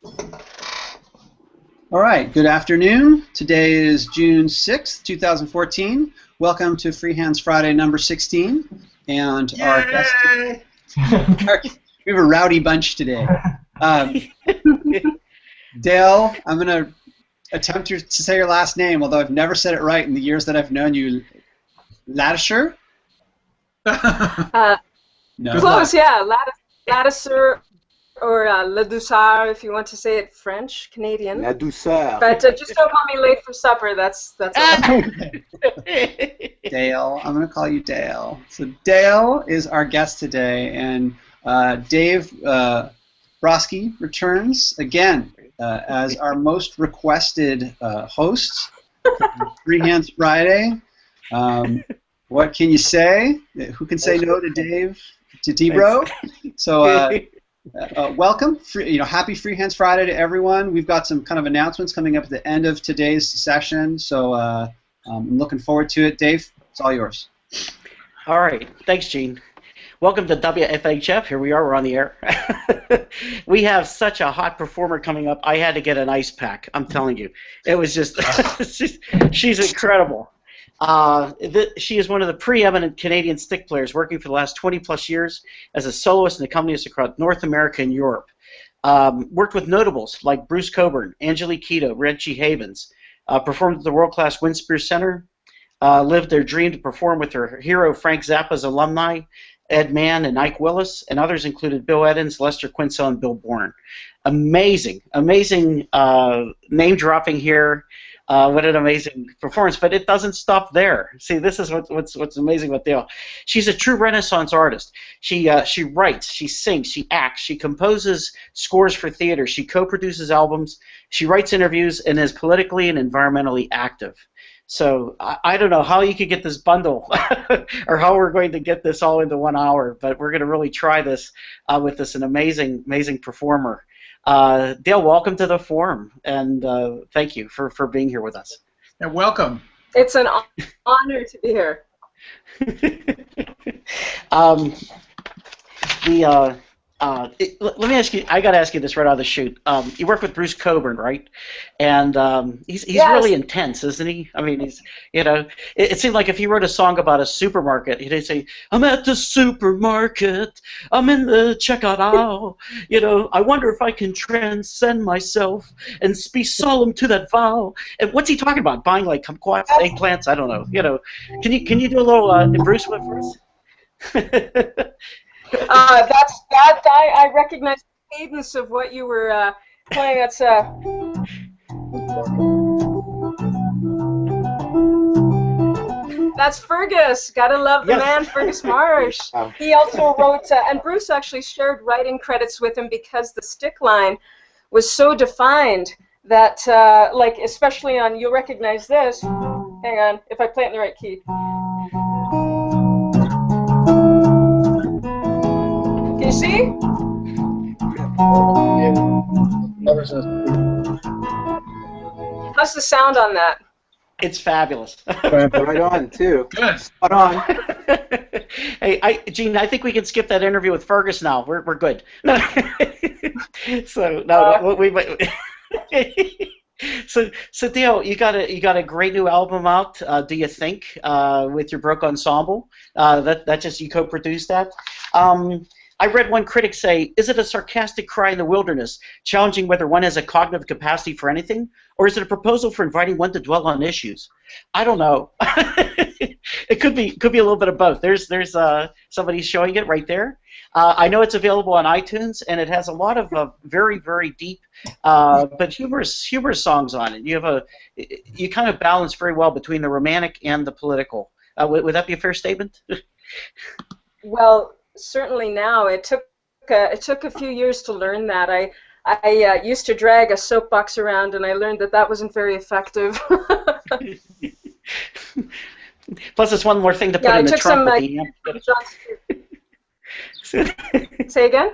All right, good afternoon. Today is June 6th, 2014. Welcome to Freehands Friday number 16. And our guest, we have a rowdy bunch today. Dale, I'm going to attempt to say your last name, although I've never said it right in the years that I've known you. Ladouceur? No. Close, yeah. Ladouceur or Ladouceur if you want to say it French, Canadian. Ladouceur. But just don't call me late for supper. That's all. Dale, I'm going to call you Dale. So Dale is our guest today, and Dave Broski returns again as our most requested host for Freehands Friday. What can you say? Who can say no to Dave, to D-Bro? So welcome, happy Freehands Friday to everyone. We've got some kind of announcements coming up at the end of today's session, so I'm looking forward to it. Dave, it's all yours. All right, thanks, Gene. Welcome to WFHF. Here we are. We're on the air. We have such a hot performer coming up. I had to get an ice pack. I'm telling you, it was just she's incredible. She is one of the preeminent Canadian stick players, working for the last 20-plus years as a soloist and accompanist across North America and Europe. Worked with notables like Bruce Cockburn, Angelique Kiddo, Reggie Havens. Performed at the world-class Winspear Center. Lived their dream to perform with her hero Frank Zappa's alumni, Ed Mann and Ike Willis, and others included Bill Eddins, Lester Quinzel, and Bill Bourne. Amazing name dropping here. What an amazing performance! But it doesn't stop there. See, this is what's amazing about Dale. She's a true Renaissance artist. She writes, she sings, she acts, she composes scores for theater, she co-produces albums, she writes interviews, and is politically and environmentally active. So I don't know how you could get this bundle or how we're going to get this all into 1 hour, but we're going to really try this with an amazing performer. Dale, welcome to the forum, and thank you for being here with us. And welcome. It's an honor to be here. Let me ask you. I got to ask you this right out of the chute. You work with Bruce Cockburn, right? And he's Yes. really intense, isn't he? I mean, it seemed like if he wrote a song about a supermarket, he'd say, "I'm at the supermarket. I'm in the checkout aisle. I wonder if I can transcend myself and be solemn to that vow." And what's he talking about? Buying like kumquats, eggplants? I don't know. Can you do a little Bruce with for us? I recognize the cadence of what you were playing. That's Fergus. Gotta love the man, Fergus Marsh. He also wrote, and Bruce actually shared writing credits with him because the stick line was so defined that, like, especially on, you'll recognize this. Hang on, if I play it in the right key. Can you see? How's the sound on that? It's fabulous. Right on, too. Good. Spot on. Hey, Gene, I think we can skip that interview with Fergus now. We're good. So no, So Dale, you got a great new album out. Do you think with your Broke Ensemble? That just you co-produced that. I read one critic say, "Is it a sarcastic cry in the wilderness, challenging whether one has a cognitive capacity for anything, or is it a proposal for inviting one to dwell on issues?" I don't know. It could be a little bit of both. There's somebody showing it right there. I know it's available on iTunes, and it has a lot of very, very deep but humorous songs on it. You kind of balance very well between the romantic and the political. Would that be a fair statement? Well, certainly now. It took a few years to learn that. I used to drag a soapbox around, and I learned that wasn't very effective. Plus, it's one more thing to put in the trunk with the amp. Say again?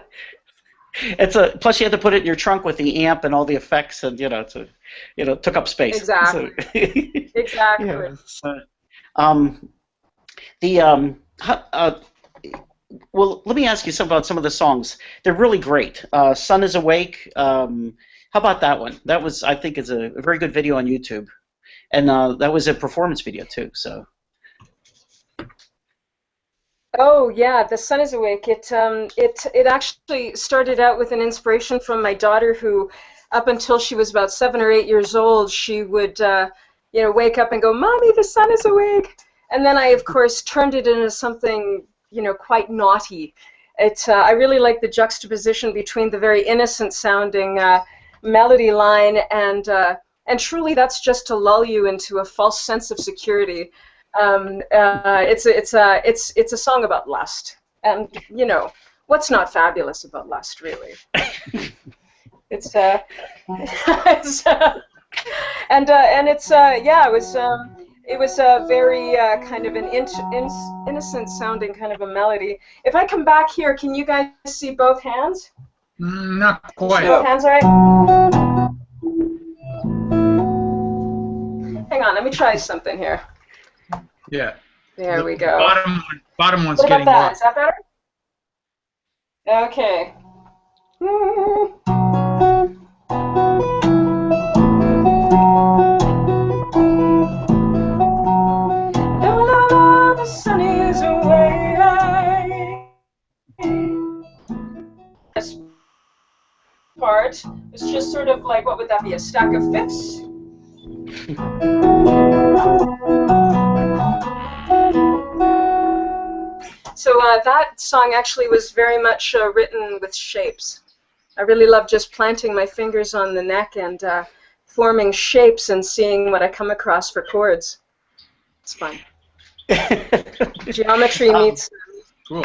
Plus you had to put it in your trunk with the amp and all the effects, and took up space. Exactly. So, Exactly. Well, let me ask you something about some of the songs. They're really great. "Sun is Awake," How about that one? That was, I think, is a very good video on YouTube, and that was a performance video too. So. Oh yeah, The Sun Is Awake. It actually started out with an inspiration from my daughter, who, up until she was about 7 or 8 years old, she would wake up and go, "Mommy, the sun is awake," and then I of course turned it into something quite naughty. I really like the juxtaposition between the very innocent sounding melody line and truly that's just to lull you into a false sense of security. It's a song about lust, and what's not fabulous about lust, really? It's it was a very kind of an innocent sounding kind of a melody. If I come back here, can you guys see both hands? Not quite. Both hands, all right? Hang on, let me try something here. Yeah. There we go. Bottom one's What about getting that? low. Is that better? Okay. La la la, the sun is away. This part is just sort of like, what would that be? A stack of fifths? So that song actually was very much written with shapes. I really love just planting my fingers on the neck and forming shapes and seeing what I come across for chords. It's fun. Geometry meets... Cool.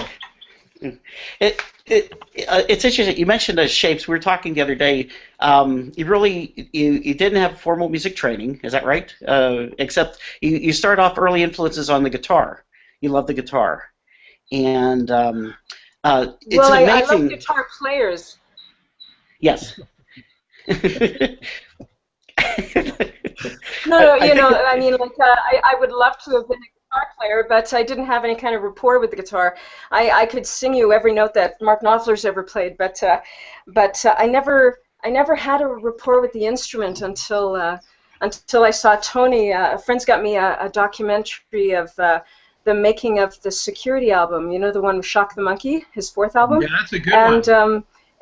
It's interesting. You mentioned the shapes. We were talking the other day. You didn't have formal music training, is that right? Except you start off early influences on the guitar. You love the guitar. And it's well, amazing. I love guitar players. Yes. No, I mean, like, I would love to have been a guitar player, but I didn't have any kind of rapport with the guitar. I could sing you every note that Mark Knopfler's ever played, but I never had a rapport with the instrument until I saw Tony. A friend's got me a documentary of the making of the Security album. You know, the one with Shock the Monkey, his 4th album. Yeah, that's a good one.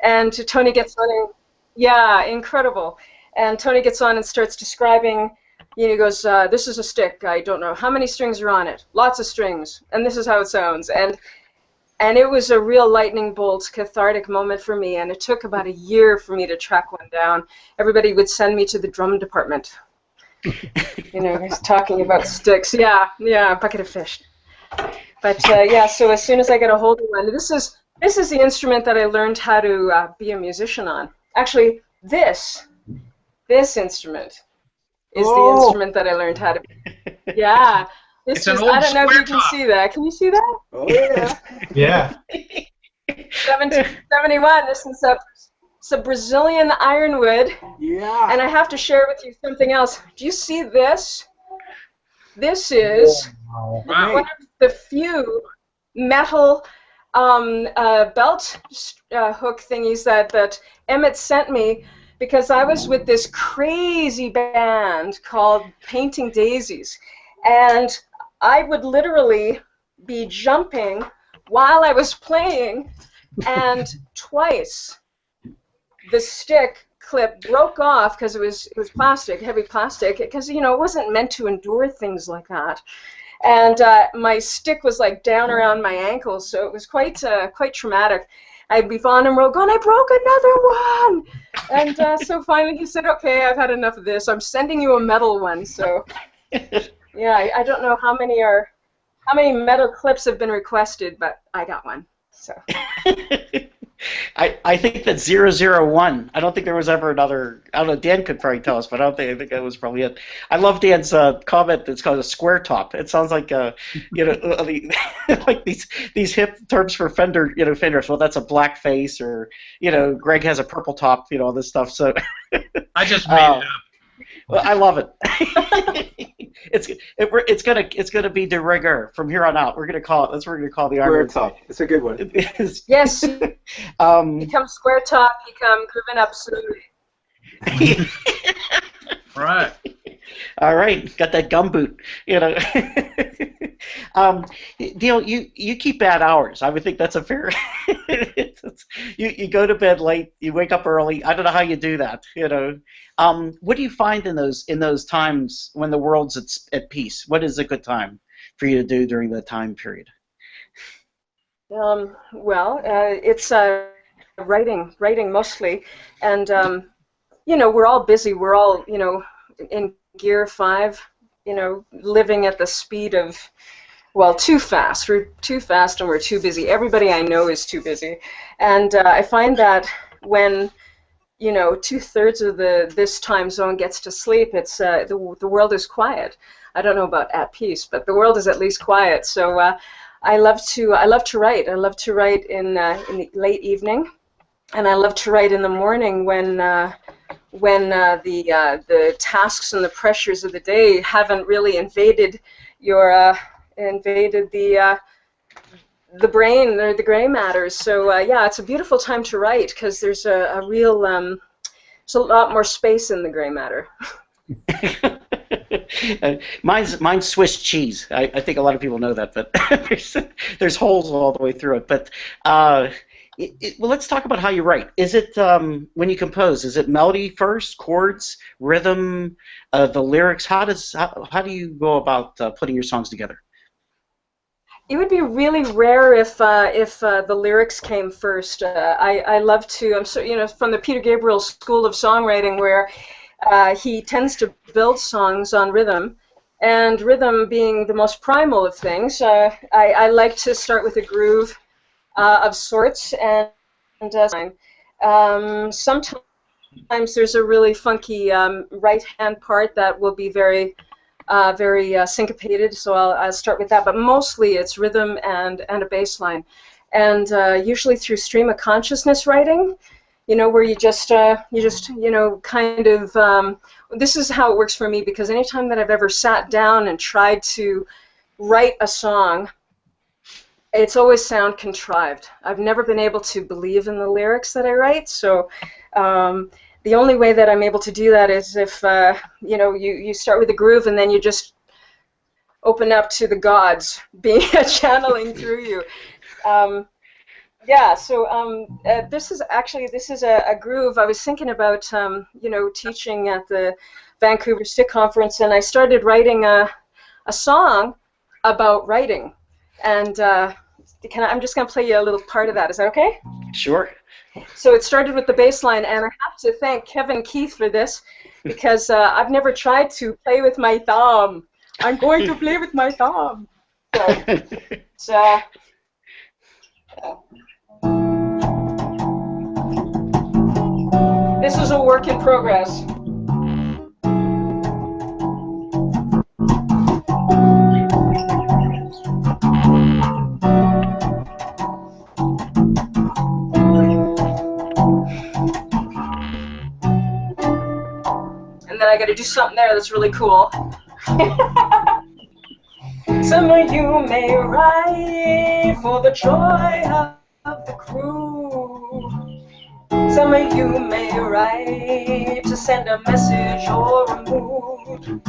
And Tony gets on and, yeah, incredible. And Tony gets on and starts describing, he goes, this is a stick, I don't know how many strings are on it, lots of strings, and this is how it sounds. And it was a real lightning bolt, cathartic moment for me, and it took about a year for me to track one down. Everybody would send me to the drum department. He's talking about sticks. Yeah, a bucket of fish. But yeah, so as soon as I get a hold of one, this is the instrument that I learned how to be a musician on. Actually, this instrument is the instrument that I learned how to. Yeah, it's an old I don't know if you can top. see that. Can you see that? Oh yeah. Yeah. 1771. This is a Brazilian ironwood. Yeah. And I have to share with you something else. Do you see this? This is Wow. one of the few metal belt hook thingies that Emmett sent me, because I was with this crazy band called Painting Daisies, and I would literally be jumping while I was playing, and twice the stick clip broke off because it was plastic, heavy plastic, because it wasn't meant to endure things like that. And my stick was like down around my ankles, so it was quite traumatic. I'd be on and going, I broke another one! And so finally he said, okay, I've had enough of this. I'm sending you a metal one. So yeah, I don't know how many metal clips have been requested, but I got one. So. I think that 001. I don't think there was ever another. I don't know. Dan could probably tell us, but I think that was probably it. I love Dan's comment. It's called a square top. It sounds like like these hip terms for fender. Fenders. Well, that's a black face, or Greg has a purple top. All this stuff. So I just made it up. Well, I love it. It's gonna be de rigueur from here on out. We're gonna call it. That's what we're gonna call the Square iron. top. It's a good one. Yes. Become square top. Become grooving up slowly. Right. All right, got that gumboot, you know. Dale, you keep bad hours. I would think that's a fair. You go to bed late, you wake up early. I don't know how you do that, you know. What do you find in those times when the world's at peace? What is a good time for you to do during that time period? It's writing mostly, and we're all busy. We're all, in gear 5, living at the speed of, well, too fast. We're too fast and we're too busy. Everybody I know is too busy, and I find that when 2/3 of this time zone gets to sleep, it's the world is quiet. I don't know about at peace, but the world is at least quiet. So I love to write. I love to write in the late evening, and I love to write in the morning when the tasks and the pressures of the day haven't really invaded the brain or the gray matters. So yeah, it's a beautiful time to write because there's a real there's a lot more space in the gray matter. Mine's Swiss cheese. I think a lot of people know that, but there's holes all the way through it. But well, let's talk about how you write. Is it when you compose? Is it melody first, chords, rhythm, the lyrics? How do you go about putting your songs together? It would be really rare if the lyrics came first. I love to. I'm from the Peter Gabriel School of Songwriting, where he tends to build songs on rhythm, and rhythm being the most primal of things. I like to start with a groove of sorts, and sometimes there's a really funky right-hand part that will be very syncopated, so I'll start with that. But mostly it's rhythm and a bass line, and usually through stream of consciousness writing, where you just kind of. This is how it works for me, because anytime that I've ever sat down and tried to write a song, it's always sound contrived. I've never been able to believe in the lyrics that I write, so. The only way that I'm able to do that is if you start with a groove and then you just open up to the gods being channeling through you. Yeah. So this is a groove. I was thinking about teaching at the Vancouver Stick Conference, and I started writing a song about writing, and I'm just going to play you a little part of that. Is that okay? Sure. So it started with the bass line, and I have to thank Kevin Keith for this, because I've never tried to play with my thumb. I'm going to play with my thumb. So, this is a work in progress. I got to do something there that's really cool. Some of you may write for the joy of the crew. Some of you may write to send a message or a mood.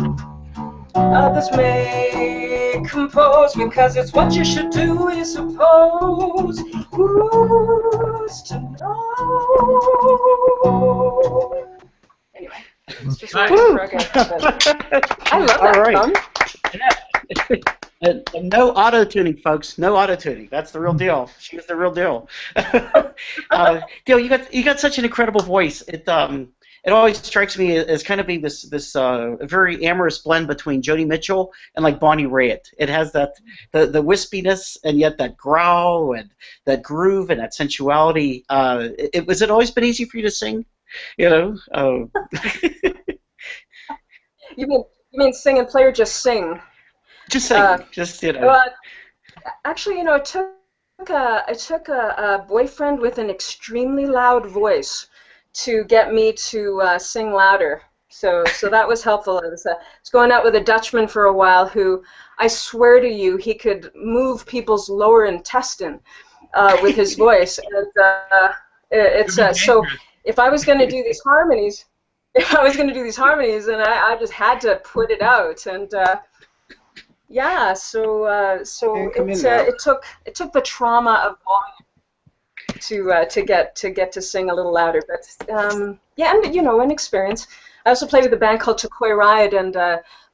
Others may compose because it's what you should do, you suppose. Who's to know? Anyway. It's just nice. I love that. All right. No auto-tuning, folks. No auto-tuning. That's the real deal. She was the real deal. Dale, you got such an incredible voice. It always strikes me as kind of being this very amorous blend between Joni Mitchell and like Bonnie Raitt. It has that the wispiness and yet that growl and that groove and that sensuality. Was it always been easy for you to sing? You mean sing and play, or just sing? Just sing. Actually, it took a boyfriend with an extremely loud voice to get me to sing louder. So that was helpful. I was going out with a Dutchman for a while who, I swear to you, he could move people's lower intestine with his voice. And so if I was going to do these harmonies, I was going to do these harmonies, and I just had to put it out, and yeah, so it took the trauma of volume to get to sing a little louder, but yeah, and an experience. I also played with a band called Takoi Ride, and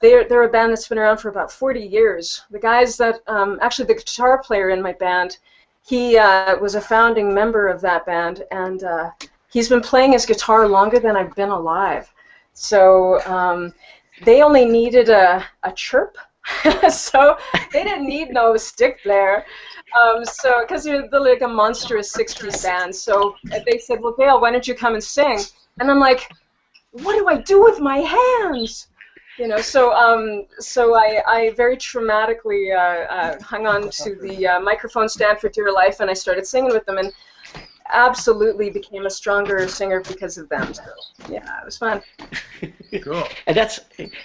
they're a band that's been around for about 40 years. The guys that actually the guitar player in my band, he was a founding member of that band, and he's been playing his guitar longer than I've been alive. So they only needed a chirp, so they didn't need no stick player. So because they're like a monstrous 6-piece band, so they said, "Well, Gail, why don't you come and sing?" And I'm like, "What do I do with my hands?" So I very traumatically hung on to the microphone stand for dear life, and I started singing with them, and absolutely became a stronger singer because of them. So yeah, it was fun. Cool. And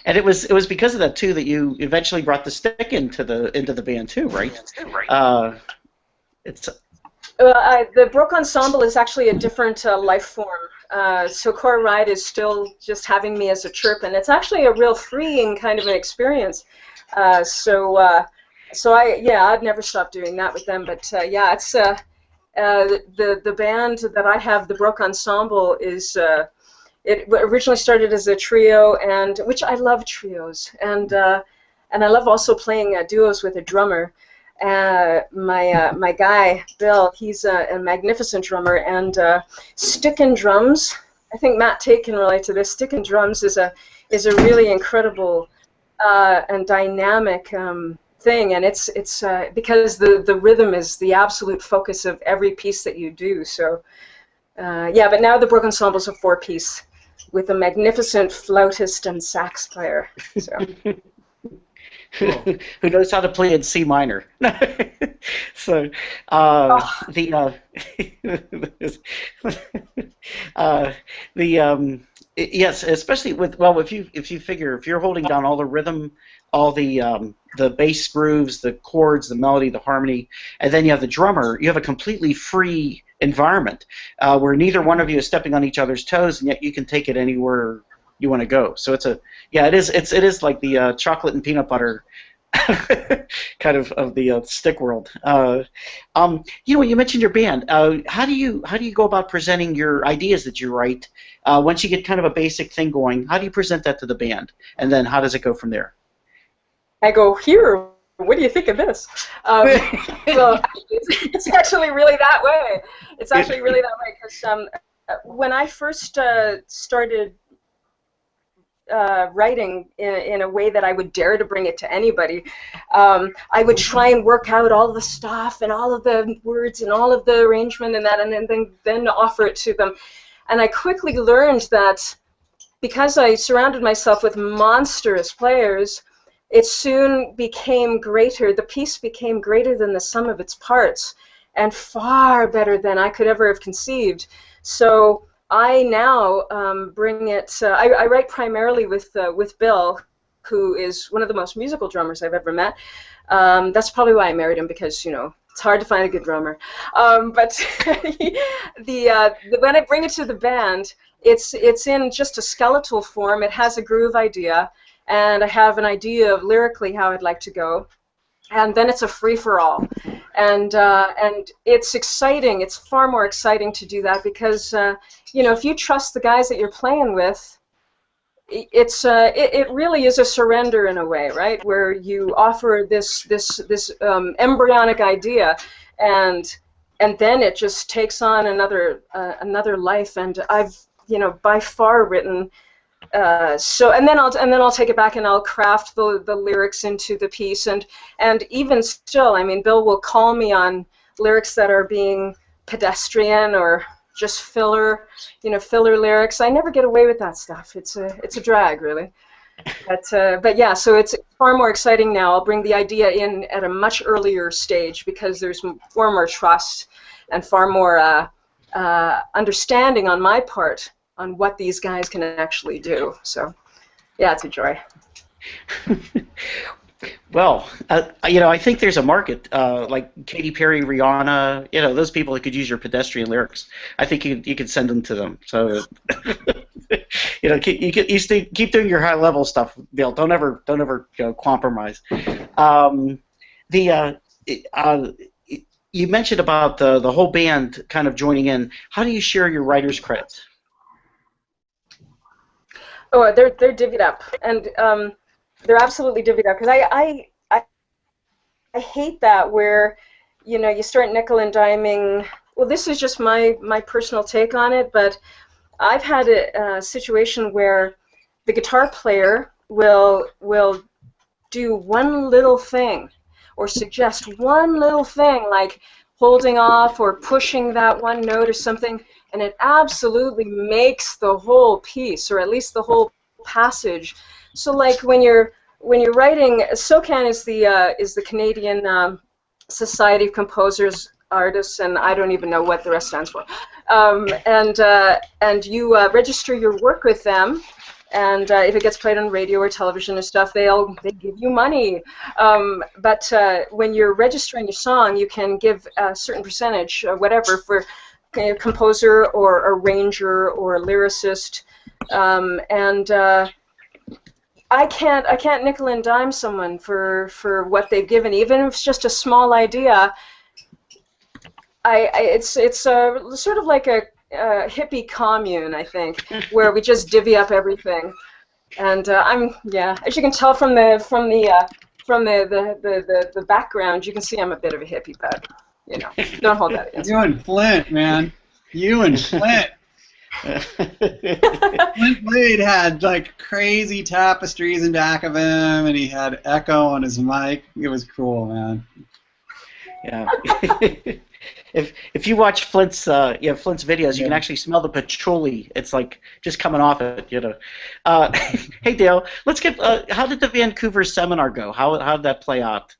it was because of that too that you eventually brought the stick into the band too, right? The Brook Ensemble is actually a different life form. So Core Ride is still just having me as a chirp, and it's actually a real freeing kind of an experience. So I'd never stop doing that with them. But yeah, it's the band that I have, the Brook Ensemble, is it originally started as a trio, and which I love trios, and I love also playing duos with a drummer. My guy Bill, he's a magnificent drummer, and stick and drums. I think Matt Tate can relate to this. Stick and drums is a really incredible and dynamic thing, and it's because the rhythm is the absolute focus of every piece that you do. So yeah, but now the Brook Ensemble is a 4-piece with a magnificent flautist and sax player. So. Who knows how to play in C minor? So yes, especially with if you figure if you're holding down all the rhythm, all the bass grooves, the chords, the melody, the harmony, and then you have the drummer, you have a completely free environment where neither one of you is stepping on each other's toes, and yet you can take it anywhere you want to go. So it is like the chocolate and peanut butter kind of the stick world. You mentioned your band. How do you go about presenting your ideas that you write? Once you get kind of a basic thing going, how do you present that to the band, and then how does it go from there? I go, here, what do you think of this? Well, it's actually really that way. It's actually really that way, because when I first started writing in a way that I would dare to bring it to anybody, I would try and work out all the stuff and all of the words and all of the arrangement and that, and then offer it to them. And I quickly learned that because I surrounded myself with monstrous players, it soon became greater. The piece became greater than the sum of its parts, and far better than I could ever have conceived. So I now bring it. I write primarily with Bill, who is one of the most musical drummers I've ever met. That's probably why I married him, because it's hard to find a good drummer. But when I bring it to the band, it's in just a skeletal form. It has a groove idea, and I have an idea of lyrically how I'd like to go, and then it's a free-for-all. And it's exciting. It's far more exciting to do that because if you trust the guys that you're playing with, it really is a surrender in a way, right? Where you offer this embryonic idea, and then it just takes on another life. And I've by far written. And then I'll take it back and I'll craft the lyrics into the piece, and even still, I mean, Bill will call me on lyrics that are being pedestrian or just filler lyrics. I never get away with that stuff. It's a drag, really. But yeah, so it's far more exciting now. I'll bring the idea in at a much earlier stage because there's far more trust and far more understanding on my part on what these guys can actually do. So, yeah, it's a joy. Well, I think there's a market, like Katy Perry, Rihanna, those people that could use your pedestrian lyrics. I think you could send them to them. So, keep doing your high level stuff, Bill. Don't ever compromise. You mentioned about the whole band kind of joining in. How do you share your writer's credits? Oh, they're divvied up, and they're absolutely divvied up, because I hate that where you start nickel and diming. Well, this is just my personal take on it, but I've had a situation where the guitar player will do one little thing or suggest one little thing, like holding off or pushing that one note or something, and it absolutely makes the whole piece, or at least the whole passage. So like when you're writing, SOCAN is the Canadian Society of Composers, Artists, and I don't even know what the rest stands for. And you register your work with them, and if it gets played on radio or television and stuff, they give you money. But when you're registering your song, you can give a certain percentage, whatever, for a composer or arranger or a lyricist, and I can't nickel and dime someone for what they've given, even if it's just a small idea. It's sort of like a hippie commune, I think, where we just divvy up everything. And as you can tell from the background, you can see I'm a bit of a hippie, but don't hold that against me. You and Flint, man. You and Flint. Flint Blade had like crazy tapestries in back of him, and he had echo on his mic. It was cool, man. Yeah. If you watch Flint's videos, you can actually smell the patchouli. It's like just coming off it, Hey Dale, let's get. How did the Vancouver seminar go? How did that play out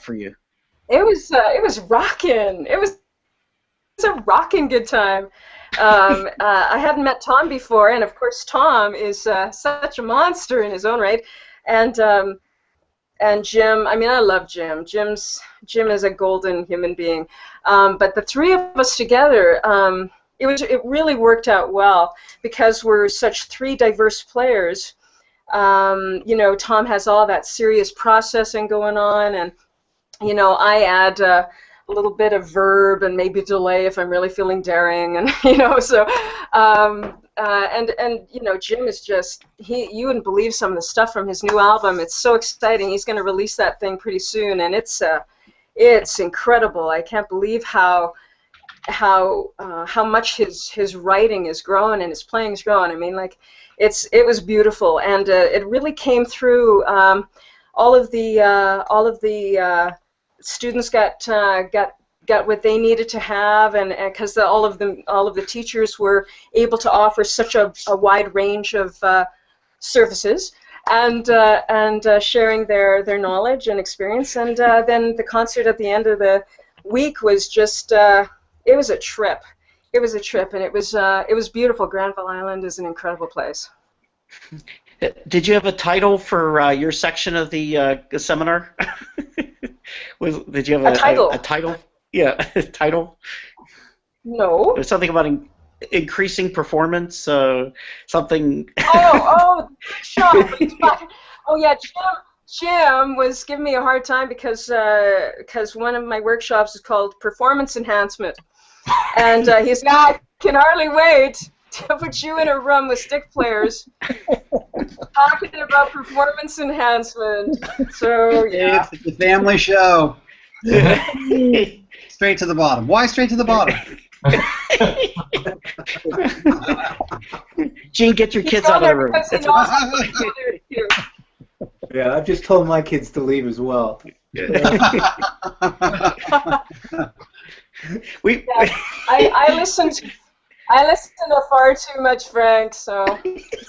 for you? It was rocking. It was a rocking good time. I hadn't met Tom before, and of course Tom is such a monster in his own right, and Jim. I mean, I love Jim. Jim is a golden human being. But the three of us together, it really worked out well because we're such three diverse players. Tom has all that serious processing going on, and I add a little bit of verb and maybe delay if I'm really feeling daring, and so Jim is just you wouldn't believe some of the stuff from his new album. It's so exciting. He's going to release that thing pretty soon, and it's incredible. I can't believe how much his writing is growing and his playing is growing. I mean, like it was beautiful, and it really came through. All of the students got what they needed to have, and because all of the teachers were able to offer such a wide range of services, and sharing their knowledge and experience, and then the concert at the end of the week was just it was a trip. It was a trip, and it was beautiful. Granville Island is an incredible place. Did you have a title for your section of the seminar? Did you have a title? A title? Yeah, a title. No. It was something about increasing performance. Something. Oh, oh yeah, Jim was giving me a hard time because one of my workshops is called performance enhancement, and he's I can hardly wait to put you in a room with stick players talking about performance enhancement. So yeah, it's a family show. Straight to the bottom. Why straight to the bottom? Gene, get your kids out of the room. Yeah, I've just told my kids to leave as well. I listen to far too much Frank, so.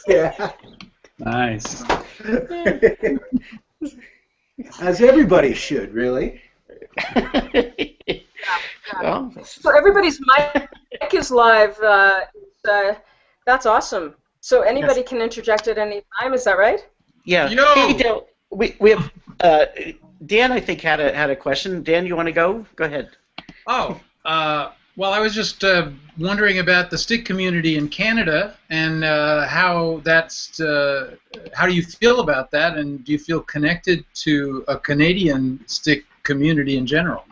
Yeah. Nice. As everybody should, really. Well, so everybody's mic is live. That's awesome. So anybody can interject at any time. Is that right? Yeah. Yo! Hey, Dale, we have Dan. I think had a question. Dan, you want to go? Go ahead. Oh, Well, I was just wondering about the stick community in Canada and how how do you feel about that, and do you feel connected to a Canadian stick community in general?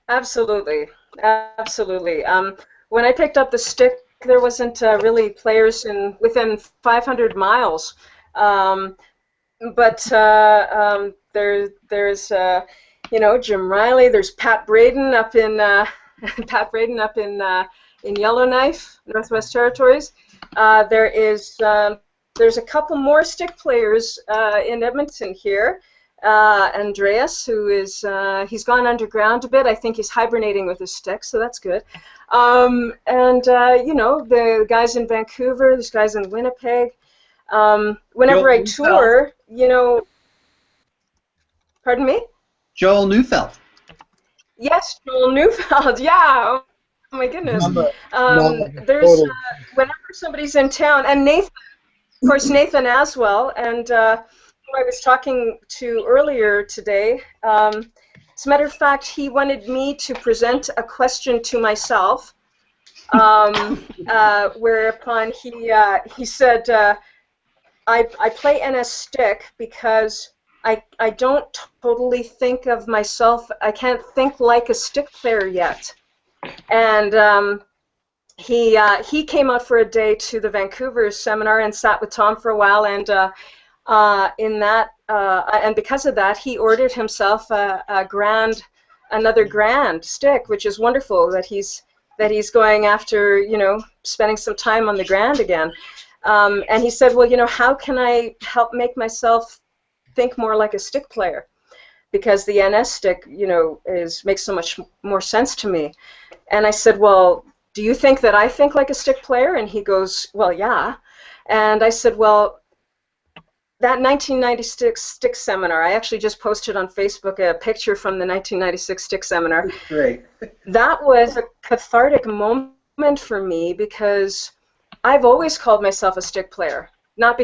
Absolutely, absolutely. When I picked up the stick, there wasn't really players within 500 miles. Um, but there's Jim Riley. There's Pat Braden up in Pat Braden up in Yellowknife, Northwest Territories. There's a couple more stick players in Edmonton here. Andreas, who is he's gone underground a bit. I think he's hibernating with his stick, so that's good. The guys in Vancouver, there's guys in Winnipeg. Whenever I tour, pardon me? Joel Neufeld. Yes, Joel Neufeld. Yeah. Oh my goodness. There's whenever somebody's in town, and Nathan, of course, Nathan as well, and who I was talking to earlier today. As a matter of fact, he wanted me to present a question to myself, whereupon he said, I play NS stick because I don't totally think of myself, I can't think like a stick player yet. And he came out for a day to the Vancouver seminar and sat with Tom for a while, and and because of that, he ordered himself another grand stick, which is wonderful that he's going after, spending some time on the grand again. And he said, well, how can I help make myself think more like a stick player? Because the NS stick, makes so much more sense to me. And I said, well, do you think that I think like a stick player? And he goes, well, yeah. And I said, well, that 1996 stick seminar, I actually just posted on Facebook a picture from the 1996 stick seminar. Great. That was a cathartic moment for me because I've always called myself a stick player, not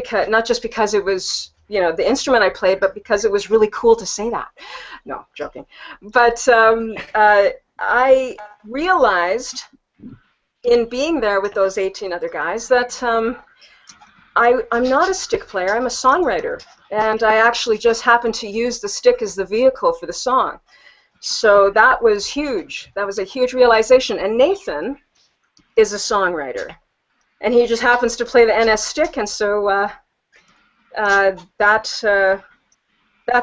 just because it was the instrument I played, but because it was really cool to say that. No, joking. But I realized in being there with those 18 other guys that I'm not a stick player, I'm a songwriter, and I actually just happened to use the stick as the vehicle for the song. So that was huge. That was a huge realization. And Nathan is a songwriter, and he just happens to play the NS stick, and so that's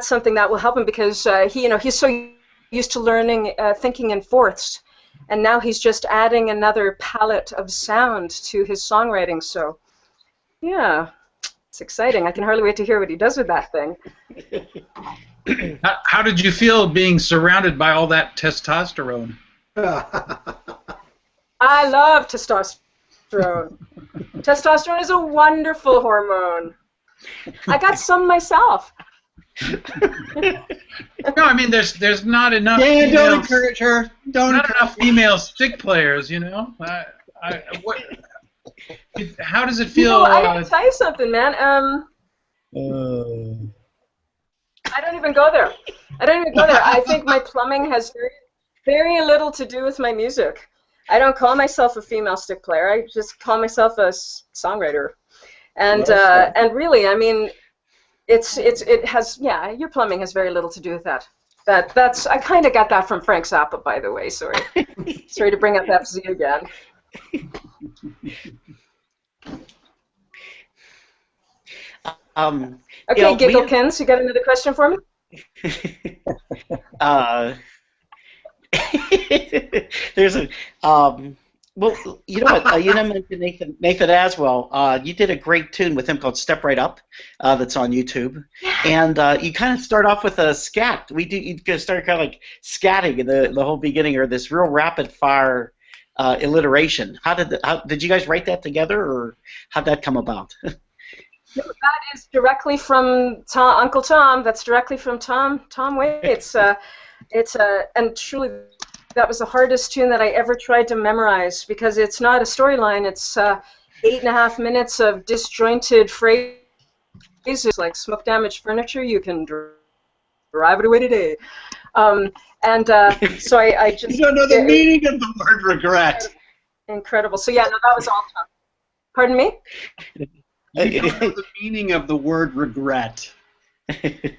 something that will help him because he's so used to learning thinking in fourths, and now he's just adding another palette of sound to his songwriting. So yeah, it's exciting. I can hardly wait to hear what he does with that thing. How did you feel being surrounded by all that testosterone? I love testosterone. Testosterone is a wonderful hormone. I got some myself. No, I mean there's not enough. Dan, don't encourage her. Not enough female stick players, How does it feel? I gotta tell you something, man. I don't even go there. I think my plumbing has very, very little to do with my music. I don't call myself a female stick player. I just call myself a songwriter. And really, I mean, it has, yeah, your plumbing has very little to do with that. That's I kind of got that from Frank Zappa, by the way. Sorry to bring up FZ again. Okay, Gigglekins, you got another question for me? There's a well, you know what? You mentioned Nathan as well. You did a great tune with him called "Step Right Up," that's on YouTube, and you kind of start off with a scat. You start kind of like scatting in the whole beginning, or this real rapid fire alliteration. How did you guys write that together, or how'd that come about? No, that is directly from Uncle Tom. That's directly from Tom Waits. And truly, that was the hardest tune that I ever tried to memorize because it's not a storyline. It's 8.5 minutes of disjointed phrases like "smoke damaged furniture. You can drive it away today." So I just... You don't know the meaning of the word regret. Incredible. So yeah, no, that was all Tom. Pardon me? You don't know the meaning of the word regret. Yes.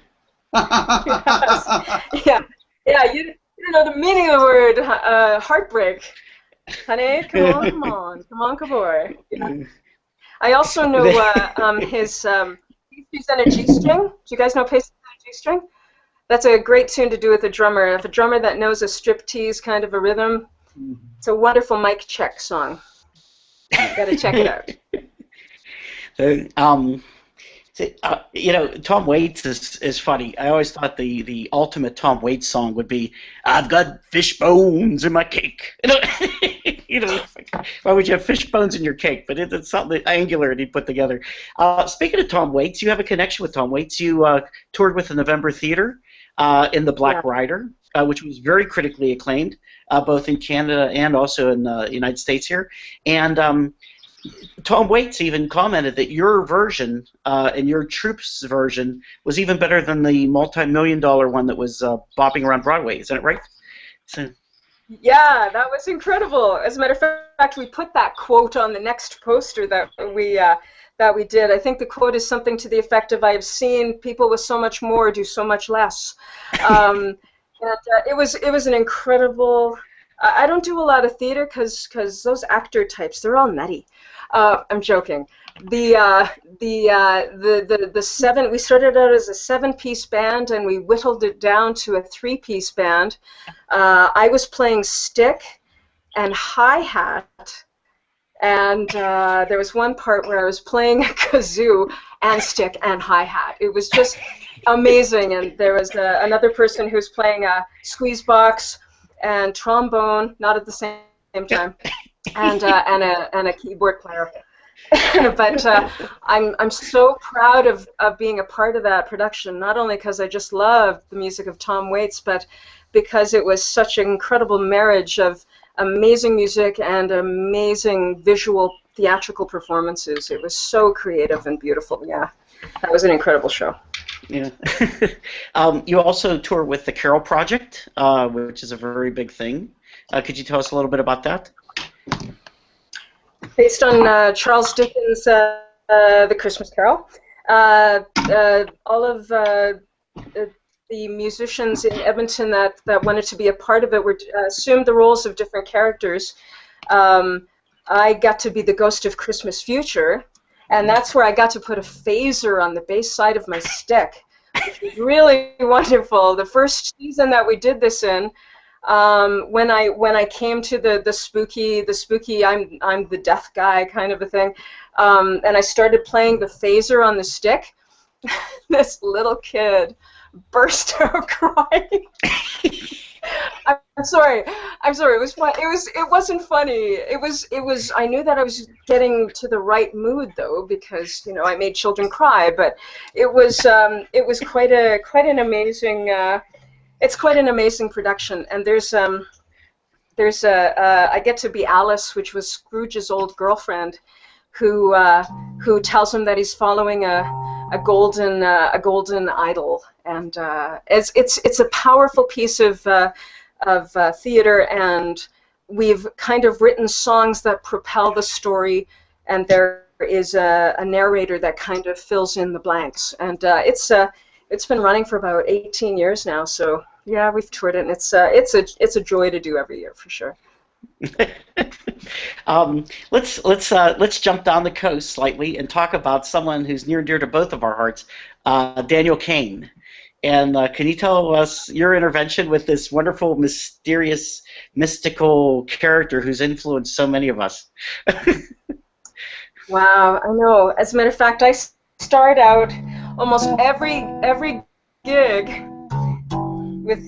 Yeah, you don't know the meaning of the word heartbreak. Honey, come on, Kabor. Yeah. I also know his Pastries and a G-string. Do you guys know Pastries and a G-string? That's a great tune to do with a drummer. If a drummer that knows a striptease kind of a rhythm, it's a wonderful mic check song. You got to check it out. Tom Waits is funny. I always thought the ultimate Tom Waits song would be, "I've got fish bones in my cake." Why would you have fish bones in your cake? But it's something angular he put together. Speaking of Tom Waits, you have a connection with Tom Waits. You toured with the November Theatre in The Black Rider, which was very critically acclaimed, both in Canada and also in the United States here. And Tom Waits even commented that your version and your troupe's version was even better than the multi-million-dollar one that was bopping around Broadway. Is that right? So. Yeah, that was incredible. As a matter of fact, we put that quote on the next poster that we did. I think the quote is something to the effect of, "I have seen people with so much more do so much less." And it was an incredible. I don't do a lot of theater because those actor types, they're all nutty. I'm joking. We started out as a 7-piece band, and we whittled it down to a 3-piece band. I was playing stick and hi-hat, and there was one part where I was playing a kazoo and stick and hi-hat. It was just amazing. And there was another person who was playing a squeeze box and trombone, not at the same time, and a keyboard player. But I'm so proud of being a part of that production, not only because I just love the music of Tom Waits, but because it was such an incredible marriage of amazing music and amazing visual theatrical performances. It was so creative and beautiful. Yeah, that was an incredible show. Yeah. You also tour with the Carol Project, which is a very big thing. Could you tell us a little bit about that? Based on Charles Dickens' The Christmas Carol. All of the musicians in Edmonton that wanted to be a part of it were assumed the roles of different characters. I got to be the Ghost of Christmas Future, and that's where I got to put a phaser on the bass side of my stick, which was really wonderful. The first season that we did this in, when I came to the spooky I'm the death guy kind of a thing, and I started playing the phaser on the stick, this little kid burst out crying. I'm sorry. It wasn't funny. It was. I knew that I was getting to the right mood though, because I made children cry. But it was quite an amazing. It's quite an amazing production. And there's I get to be Alice, which was Scrooge's old girlfriend, who tells him that he's following a golden idol, and it's a powerful piece of theater, and we've kind of written songs that propel the story, and there is a narrator that kind of fills in the blanks, and it's been running for about 18 years now. So yeah, we've toured it, and it's a joy to do every year for sure. Let's jump down the coast slightly and talk about someone who's near and dear to both of our hearts, Daniel Kane. And can you tell us your intervention with this wonderful, mysterious, mystical character who's influenced so many of us? Wow, I know. As a matter of fact, I start out almost every gig with.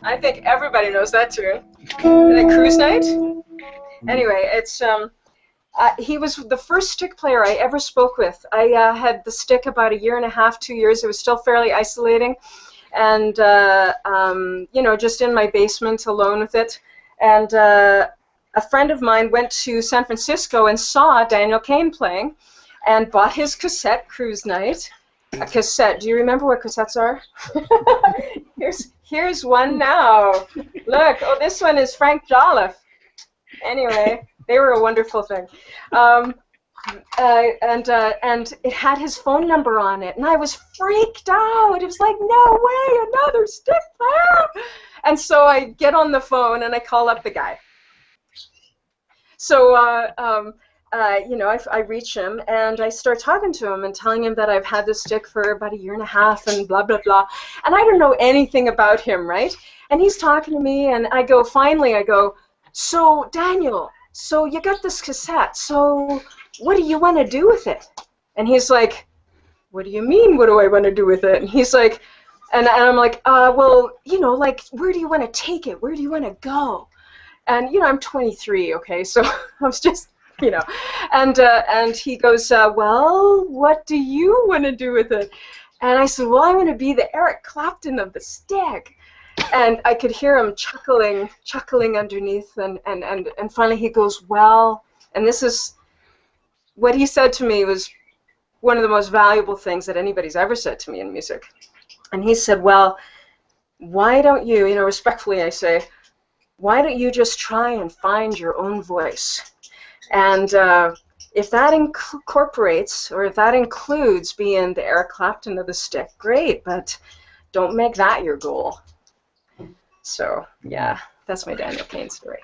I think everybody knows that tune. The Cruise Night. Anyway, it's he was the first stick player I ever spoke with. I had the stick about 1.5 years, 2 years. It was still fairly isolating, and just in my basement alone with it. And a friend of mine went to San Francisco and saw Daniel Cain playing and bought his cassette, Cruise Night. A cassette. Do you remember what cassettes are? Here's one now. Look, oh, this one is Frank Jolliffe. Anyway, they were a wonderful thing. And it had his phone number on it, and I was freaked out. It was like, no way, another stick player. And so I get on the phone and I call up the guy. So you know, I reach him and I start talking to him and telling him that I've had this stick for about a year and a half and blah blah blah, and I don't know anything about him, right? And he's talking to me, and I go, finally I go, so Daniel, so you got this cassette, so what do you want to do with it? And he's like, what do you mean, what do I want to do with it? And he's like, and I'm like, well, you know, like, where do you want to take it? Where do you want to go? And, you know, I'm 23, okay, so I was just, you know, and he goes, well, what do you want to do with it? And I said, well, I want to be the Eric Clapton of the stick. And I could hear him chuckling underneath, and finally he goes, well, and this is, what he said to me was one of the most valuable things that anybody's ever said to me in music. And he said, well, why don't you, you know, respectfully I say, why don't you just try and find your own voice? And if that incorporates, or if that includes being the Eric Clapton of the stick, great, but don't make that your goal. So, yeah, that's my Daniel Cain story.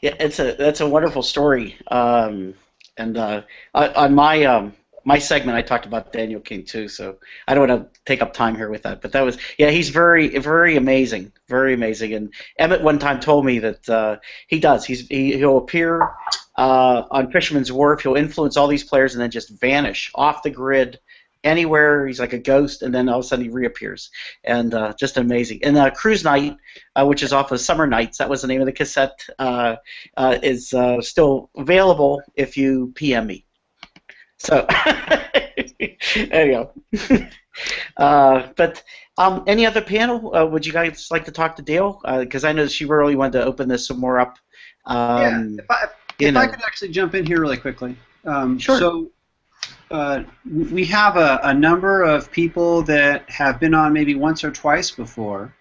Yeah, that's a wonderful story. And on my segment, I talked about Daniel Cain too, so I don't want to take up time here with that. But that was, yeah, he's very, very amazing, very amazing. And Emmett one time told me that he does. He'll appear on Fisherman's Wharf. He'll influence all these players and then just vanish off the grid anywhere. He's like a ghost, and then all of a sudden he reappears, and just amazing. And Cruise Night, which is off of Summer Nights, that was the name of the cassette, is still available if you PM me. So there you go. But any other panel? Would you guys like to talk to Dale? Because I know she really wanted to open this some more up. Yeah, if I could actually jump in here really quickly. Sure. So we have a number of people that have been on maybe once or twice before,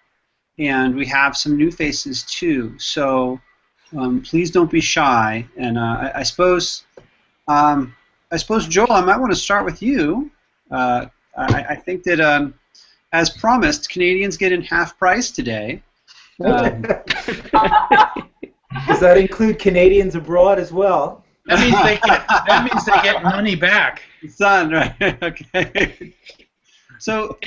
and we have some new faces too. So please don't be shy. And I suppose Joel, I might want to start with you. I think that as promised, Canadians get in half price today. Does that include Canadians abroad as well? That means they get money back. Son, right? Okay. So,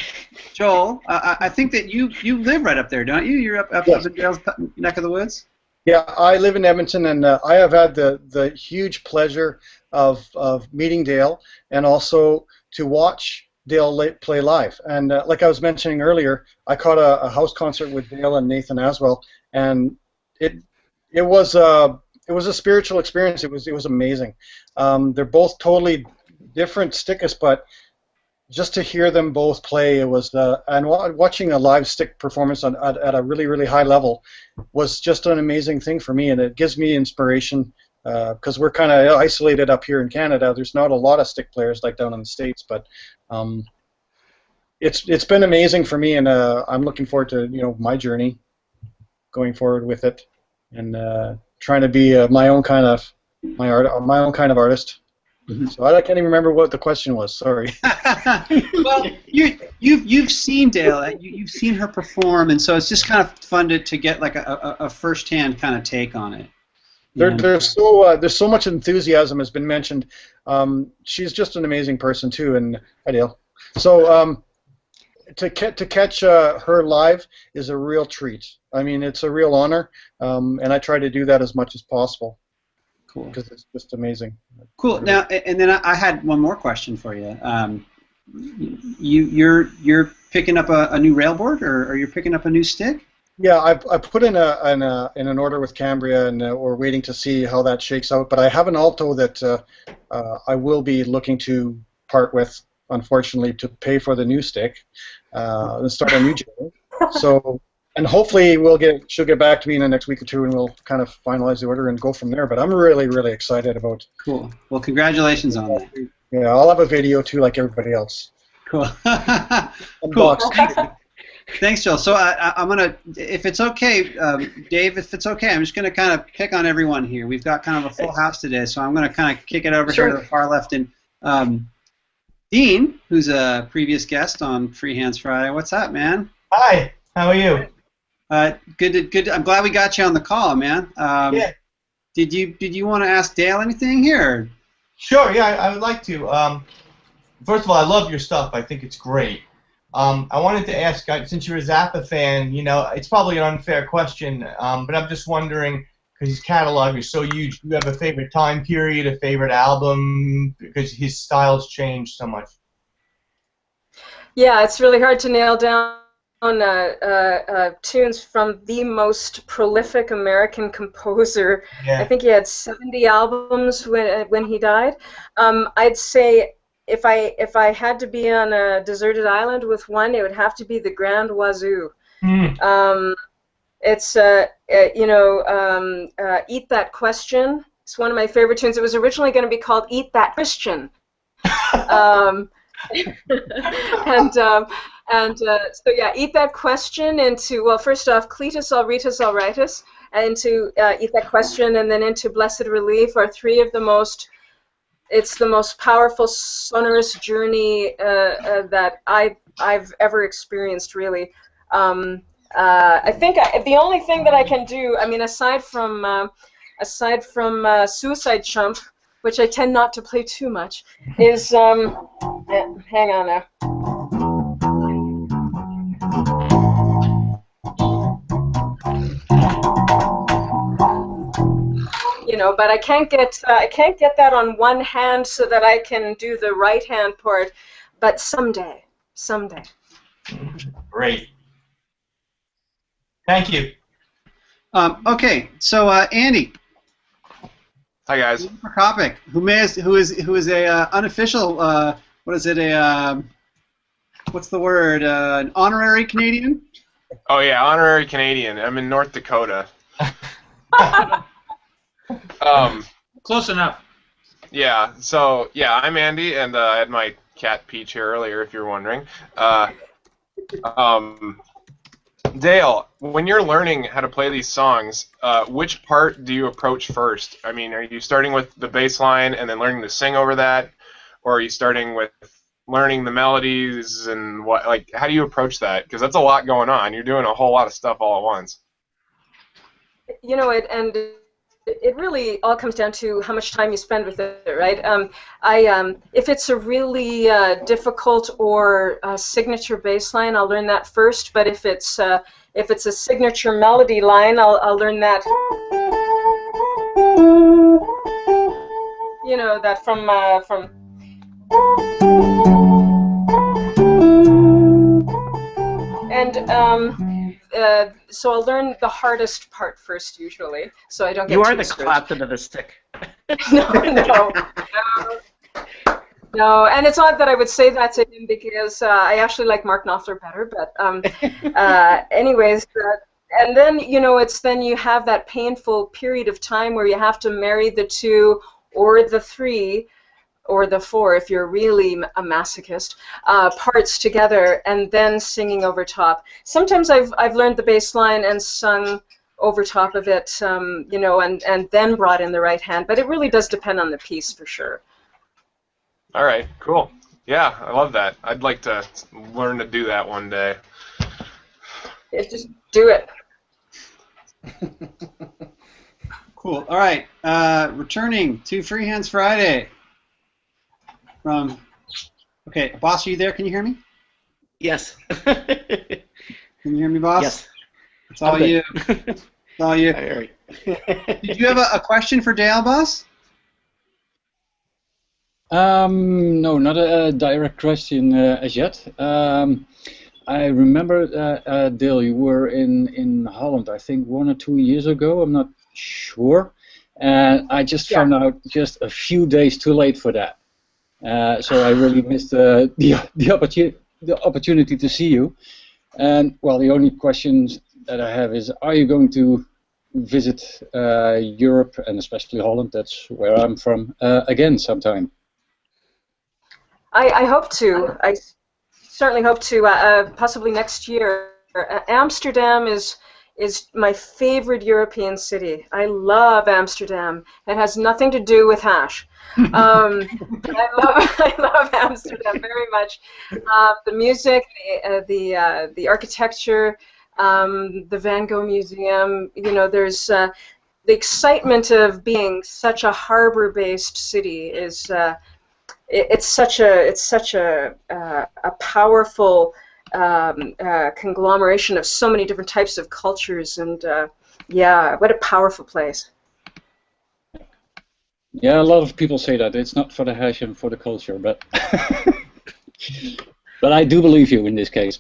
Joel, I think that you live right up there, don't you? You're up Yes. in Dale's neck of the woods. Yeah, I live in Edmonton, and I have had the huge pleasure of meeting Dale and also to watch Dale play live. And like I was mentioning earlier, I caught a house concert with Dale and Nathan Aswell, and it was a spiritual experience. It was amazing. They're both totally different stickists, but just to hear them both play, it was and watching a live stick performance at a really, really high level was just an amazing thing for me, and it gives me inspiration because we're kind of isolated up here in Canada. There's not a lot of stick players like down in the States, but it's been amazing for me, and I'm looking forward to my journey going forward with it, and trying to be my own kind of artist. Mm-hmm. So I can't even remember what the question was. Sorry. Well, you've seen Dale, you've seen her perform, and so it's just kind of fun to get like a first-hand kind of take on it. There's so much enthusiasm has been mentioned. She's just an amazing person too, and hi Dale. So to catch her live is a real treat. I mean, it's a real honor, and I try to do that as much as possible. Cool. Because it's just amazing. Cool. Now, and then I had one more question for you. You're picking up a new railboard, or you're picking up a new stick? Yeah, I put in an order with Cambria, and we're waiting to see how that shakes out. But I have an Alto that I will be looking to part with, unfortunately, to pay for the new stick and start a new journey. So and hopefully she'll get back to me in the next week or two, and we'll kind of finalize the order and go from there. But I'm really, really excited about. Cool. Well, congratulations on that. Yeah, I'll have a video too, like everybody else. Cool. Cool. Thanks, Joel. So I'm gonna, if it's okay, Dave, if it's okay, I'm just gonna kind of pick on everyone here. We've got kind of a full house today, so I'm gonna kind of kick it over here to the far left. And Dean, who's a previous guest on Free Hands Friday, what's up, man? Hi. How are you? Good. I'm glad we got you on the call, man. Yeah. Did you want to ask Dale anything here? Sure. Yeah, I would like to. First of all, I love your stuff. I think it's great. I wanted to ask, since you're a Zappa fan, you know, it's probably an unfair question, but I'm just wondering, because his catalog is so huge, do you have a favorite time period, a favorite album, because his style's changed so much? Yeah, it's really hard to nail down tunes from the most prolific American composer. Yeah. I think he had 70 albums when he died. I'd say if I had to be on a deserted island with one, it would have to be the Grand Wazoo. It's Eat That Question. It's one of my favorite tunes. It was originally going to be called Eat That Christian. So yeah, Eat That Question into, well, first off, Cletus Alritus Alritus, into Eat That Question, and then into Blessed Relief are three of the most. It's the most powerful sonorous journey that I've ever experienced, really. I think the only thing that I can do, I mean, aside from Suicide Chump, which I tend not to play too much, is hang on now. You know, but I can't get that on one hand so that I can do the right hand part. But someday. Great. Thank you. Okay, so Andy. Hi guys. Kopic, who is a unofficial what is it, a what's the word, an honorary Canadian? Oh yeah, honorary Canadian. I'm in North Dakota. Close enough. Yeah. So yeah, I'm Andy, and I had my cat Peach here earlier, if you're wondering. Dale, when you're learning how to play these songs, which part do you approach first? I mean, are you starting with the bass line and then learning to sing over that, or are you starting with learning the melodies and what? Like, how do you approach that? Because that's a lot going on. You're doing a whole lot of stuff all at once. You know, it really all comes down to how much time you spend with it, right? If it's a really difficult or signature bass line, I'll learn that first. But if it's a signature melody line, I'll learn that. You know, that from. So I'll learn the hardest part first, usually, so I don't get. You are too the discouraged. Clapton of the stick. No, and it's odd that I would say that to him because I actually like Mark Knopfler better. But anyways, and then then you have that painful period of time where you have to marry the two or the three. Or the four, if you're really a masochist, parts together, and then singing over top. Sometimes I've learned the bass line and sung over top of it, and then brought in the right hand. But it really does depend on the piece, for sure. All right, cool. Yeah, I love that. I'd like to learn to do that one day. Yeah, just do it. Cool. All right, returning to Free Hands Friday. Okay, boss, are you there? Can you hear me? Yes. Can you hear me, boss? Yes. It's all you. It's all you. Did you have a question for Dale, boss? No, not a direct question as yet. I remember, Dale, you were in Holland, I think 1 or 2 years ago. I'm not sure. And I just found out just a few days too late for that. So I really missed the opportunity to see you. And well, the only questions that I have is: are you going to visit Europe and especially Holland? That's where I'm from. Again, sometime. I hope to. I certainly hope to. Possibly next year. Amsterdam is my favorite European city. I love Amsterdam. It has nothing to do with hash. I love Amsterdam very much. The music, the architecture, the Van Gogh Museum. You know, there's the excitement of being such a harbor-based city is. It's such a powerful conglomeration of so many different types of cultures, and yeah, what a powerful place. Yeah, a lot of people say that it's not for the hash and for the culture, but but I do believe you in this case.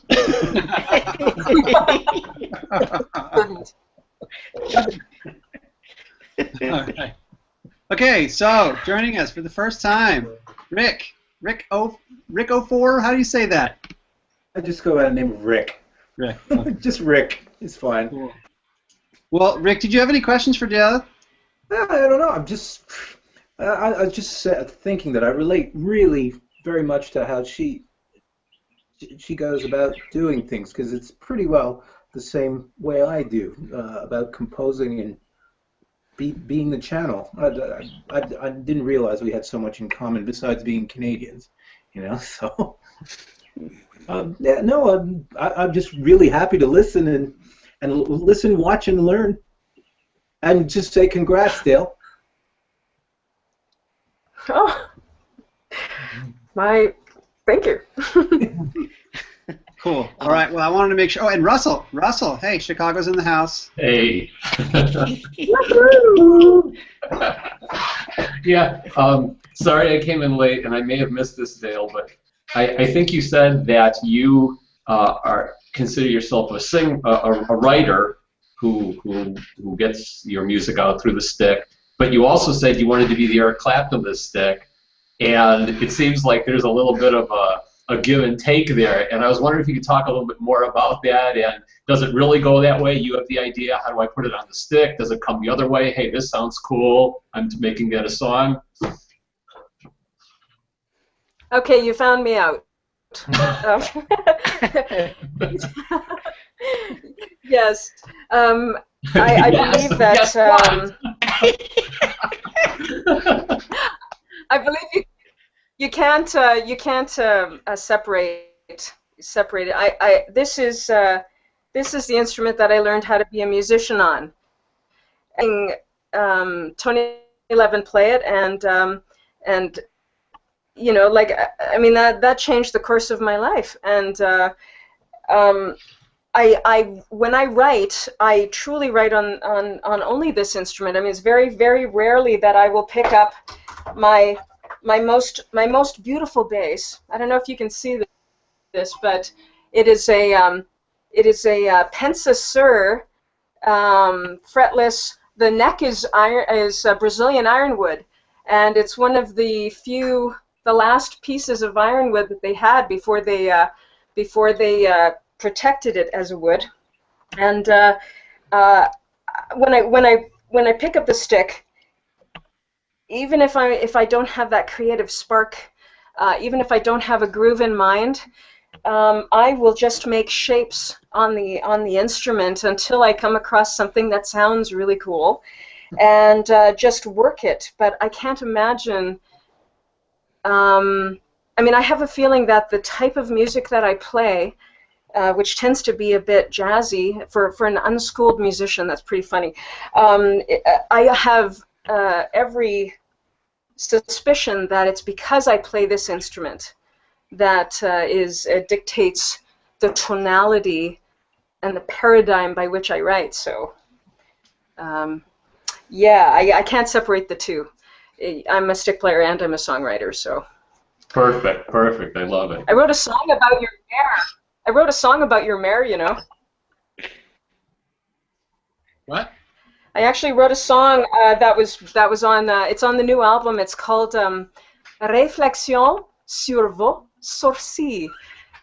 All right. Okay, so joining us for the first time, Rick 04. How do you say that? I just go by the name of Rick. Rick. Just Rick. It's fine. Cool. Well, Rick, did you have any questions for Dale? I don't know. I'm just, I was just thinking that I relate really very much to how she goes about doing things, because it's pretty well the same way I do about composing and being the channel. I didn't realize we had so much in common besides being Canadians, you know. So yeah, no, I'm just really happy to listen and listen, watch, and learn, and just say congrats, Dale. Oh, thank you. Cool. All right. Well, I wanted to make sure. Oh, and Russell, hey, Chicago's in the house. Hey. Yeah. Sorry I came in late, and I may have missed this, Dale, but I think you said that you consider yourself a writer who gets your music out through the stick, but you also said you wanted to be the Eric Clapton of this stick, and it seems like there's a little bit of a give and take there, and I was wondering if you could talk a little bit more about that, and does it really go that way? You have the idea, how do I put it on the stick? Does it come the other way? Hey, this sounds cool, I'm making that a song. Okay, you found me out. Yes, I believe that. I believe you can't separate it. This is the instrument that I learned how to be a musician on. Tony Levin play it, and you know, like, I mean, that changed the course of my life. And when I write, I truly write on only this instrument. I mean, it's very, very rarely that I will pick up my most beautiful bass. I don't know if you can see this, but it is a Pensa Sur fretless. The neck is Brazilian ironwood, and it's one of the last pieces of ironwood that they had before they protected it as a wood. And when I pick up the stick, even if I don't have that creative spark, even if I don't have a groove in mind, I will just make shapes on the instrument until I come across something that sounds really cool, and just work it. But I can't imagine. I mean, I have a feeling that the type of music that I play, which tends to be a bit jazzy for an unschooled musician, that's pretty funny. I have every suspicion that it's because I play this instrument that dictates the tonality and the paradigm by which I write. So, yeah, I can't separate the two. I'm a stick player and I'm a songwriter, so. Perfect. I love it. I wrote a song about your mare. You know. What? I actually wrote a song that was on. It's on the new album. It's called Réflexion sur vos sourcils.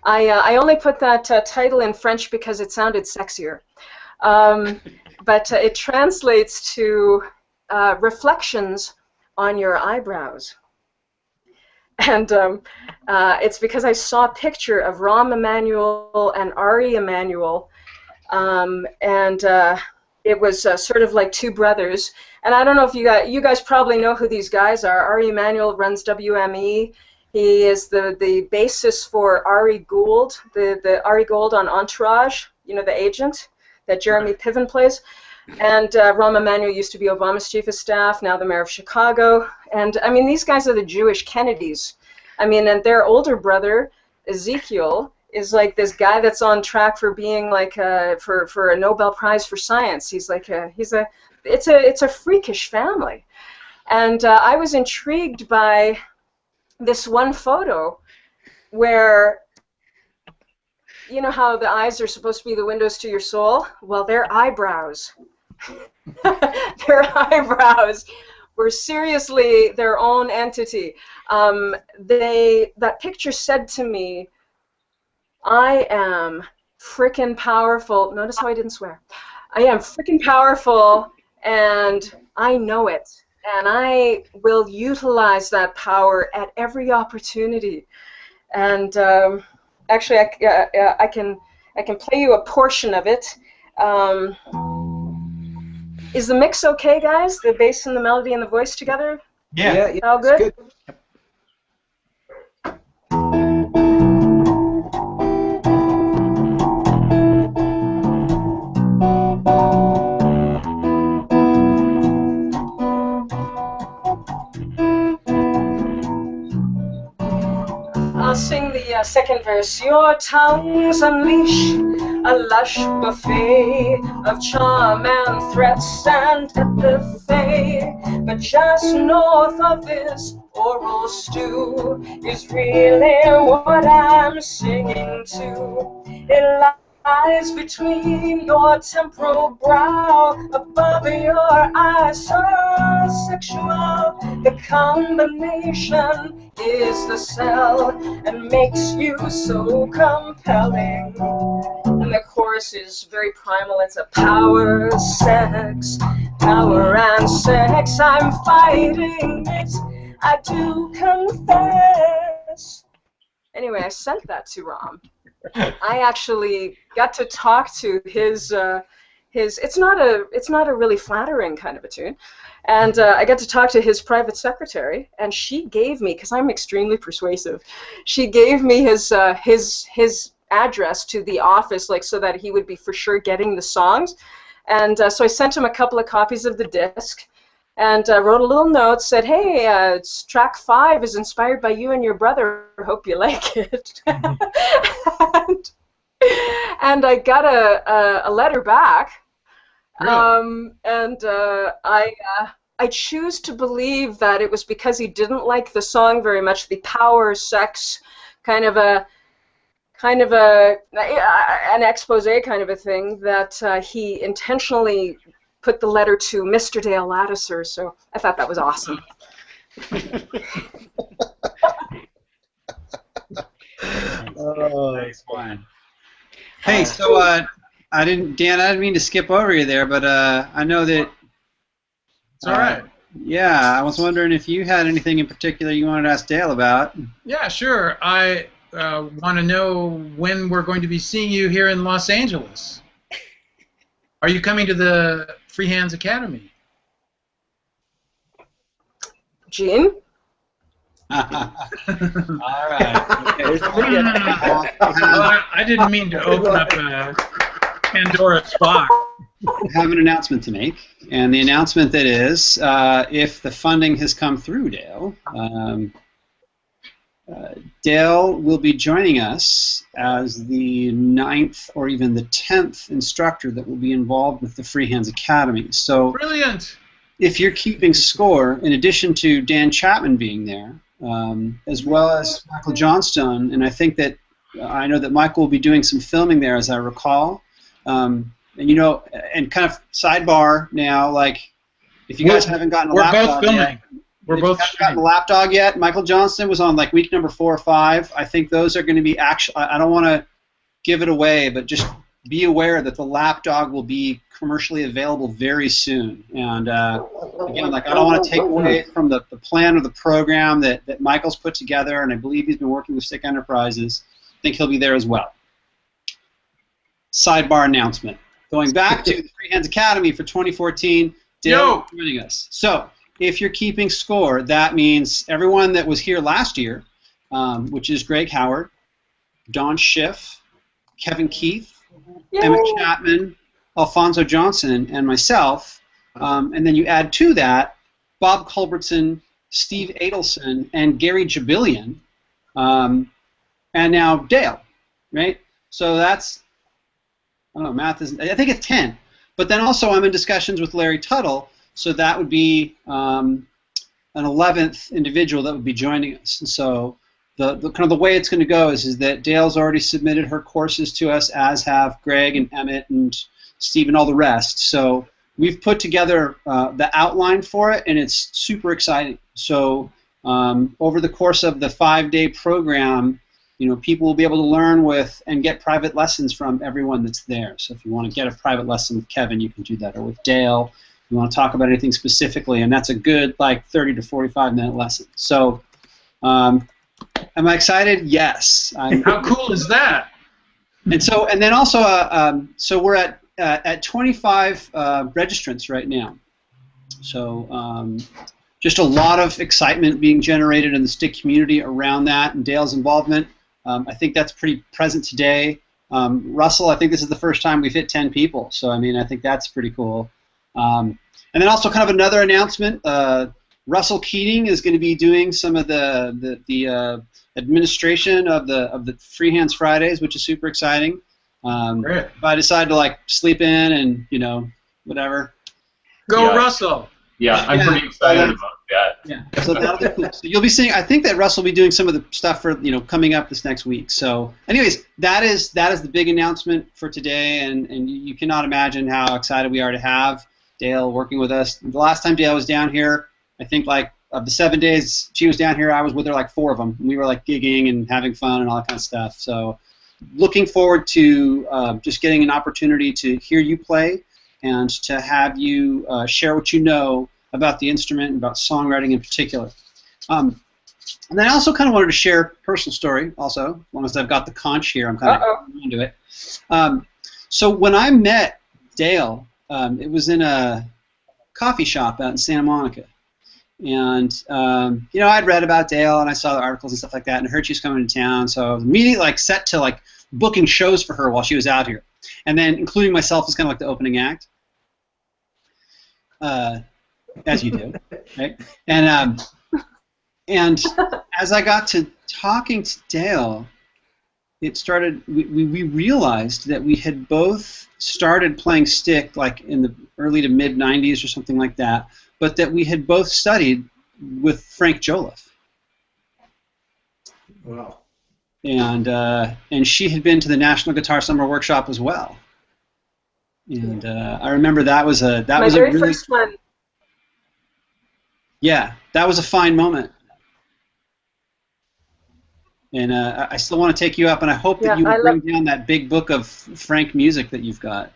I only put that title in French because it sounded sexier. But it translates to reflections on your eyebrows. And it's because I saw a picture of Rahm Emanuel and Ari Emanuel, and it was sort of like two brothers. And I don't know if you guys probably know who these guys are. Ari Emanuel runs WME. He is the bassist for Ari Gould, the Ari Gould on Entourage, you know, the agent that Jeremy Piven plays. And Rahm Emanuel used to be Obama's chief of staff, now the mayor of Chicago. And, I mean, these guys are the Jewish Kennedys. I mean, and their older brother, Ezekiel, is like this guy that's on track for being like for a Nobel Prize for science. He's like it's a freakish family. And I was intrigued by this one photo where, you know how the eyes are supposed to be the windows to your soul? Well, their eyebrows. Their eyebrows were seriously their own entity. That picture said to me, I am frickin' powerful. Notice how I didn't swear. I am frickin' powerful, and I know it. And I will utilize that power at every opportunity. And actually, I can play you a portion of it. Is the mix okay, guys? The bass and the melody and the voice together? Yeah. All good? I'll sing the second verse. Your tongues unleash a lush buffet of charm and threats and epithet. But just north of this oral stew is really what I'm singing to. It lies between your temporal brow, above your eyes, so sexual. The combination is the cell and makes you so compelling. And the chorus is very primal. It's a power and sex. I'm fighting it, I do confess. Anyway, I sent that to Ram. I actually got to talk to his it's not a really flattering kind of a tune, and I got to talk to his private secretary, and she gave me, because I'm extremely persuasive, she gave me his address to the office, like, so that he would be for sure getting the songs. And so I sent him a couple of copies of the disc, and wrote a little note, said, hey, it's track 5 is inspired by you and your brother, hope you like it. And I got a letter back. Really? I choose to believe that it was because he didn't like the song very much, the power, sex, kind of an expose kind of a thing, that he intentionally put the letter to Mr. Dale Ladouceur, so I thought that was awesome. Nice one. Hey, so I didn't mean to skip over you there, but I know that. It's all right. Yeah, I was wondering if you had anything in particular you wanted to ask Dale about. Yeah, sure. I want to know when we're going to be seeing you here in Los Angeles. Are you coming to the Free Hands Academy? Gene? All right. Okay. Well, I didn't mean to open up a Pandora's box. I have an announcement to make, and the announcement that is, if the funding has come through, Dale, Dale will be joining us as the 9th or even the 10th instructor that will be involved with the Free Hands Academy. So, brilliant! If you're keeping score, in addition to Dan Chapman being there, as well as Michael Johnstone, and I think that I know that Michael will be doing some filming there, as I recall. And you know, and kind of sidebar now, like if you guys haven't gotten a lapdog yet, gotten a lapdog yet. Michael Johnston was on like week number 4 or 5. I think those are going to be actual. I don't want to give it away, but just be aware that the lapdog will be commercially available very soon. And again, like I don't want to take away from the plan or the program that Michael's put together, and I believe he's been working with Stick Enterprises. I think he'll be there as well. Sidebar announcement. Going back to the Free Hands Academy for 2014, Dale is joining us. So if you're keeping score, that means everyone that was here last year, which is Greg Howard, Don Schiff, Kevin Keith, Emmett Chapman, Alfonso Johnson, and myself, and then you add to that Bob Culbertson, Steve Adelson, and Gary Jabilian, and now Dale, right? So that's, I don't know, math isn't, I think it's 10. But then also I'm in discussions with Larry Tuttle, so that would be an 11th individual that would be joining us. And so the kind of the way it's going to go is that Dale's already submitted her courses to us, as have Greg and Emmett and Steve and all the rest. So we've put together the outline for it, and it's super exciting. So over the course of the 5-day program, you know, people will be able to learn with and get private lessons from everyone that's there. So if you want to get a private lesson with Kevin, you can do that, or with Dale. If you want to talk about anything specifically, and that's a good like 30 to 45-minute lesson. So am I excited? Yes. How cool is that? And then also, so we're at 25 registrants right now. So just a lot of excitement being generated in the Stick community around that and Dale's involvement. I think that's pretty present today. Russell, I think this is the first time we've hit 10 people. So I mean, I think that's pretty cool. And then also kind of another announcement. Russell Keating is going to be doing some of the administration of the Free Hands Fridays, which is super exciting. If I decide to like sleep in and whatever. Go Russell. Yeah, I'm pretty excited about that. Yeah, so that'll be cool. So you'll be seeing. I think that Russ will be doing some of the stuff for coming up this next week. So, anyways, that is the big announcement for today, and you cannot imagine how excited we are to have Dale working with us. The last time Dale was down here, I think like of the 7 days she was down here, I was with her like 4 of them. And we were like gigging and having fun and all that kind of stuff. So, looking forward to just getting an opportunity to hear you play and to have you share what you know about the instrument and about songwriting in particular. And then I also kind of wanted to share a personal story also, as long as I've got the conch here, I'm kind of into it. So when I met Dale, it was in a coffee shop out in Santa Monica. And, I'd read about Dale and I saw the articles and stuff like that and I heard she was coming to town, so I was immediately like set to like booking shows for her while she was out here. And then including myself as kind of like the opening act. As you do, right? And as I got to talking to Dale, it started. We realized that we had both started playing stick like in the early to mid '90s or something like that, but that we had both studied with Frank Joliffe. Wow. And she had been to the National Guitar Summer Workshop as well. And I remember that was a very really, first one. Yeah, that was a fine moment. And I still want to take you up, and I hope that you will bring down that big book of Frank music that you've got.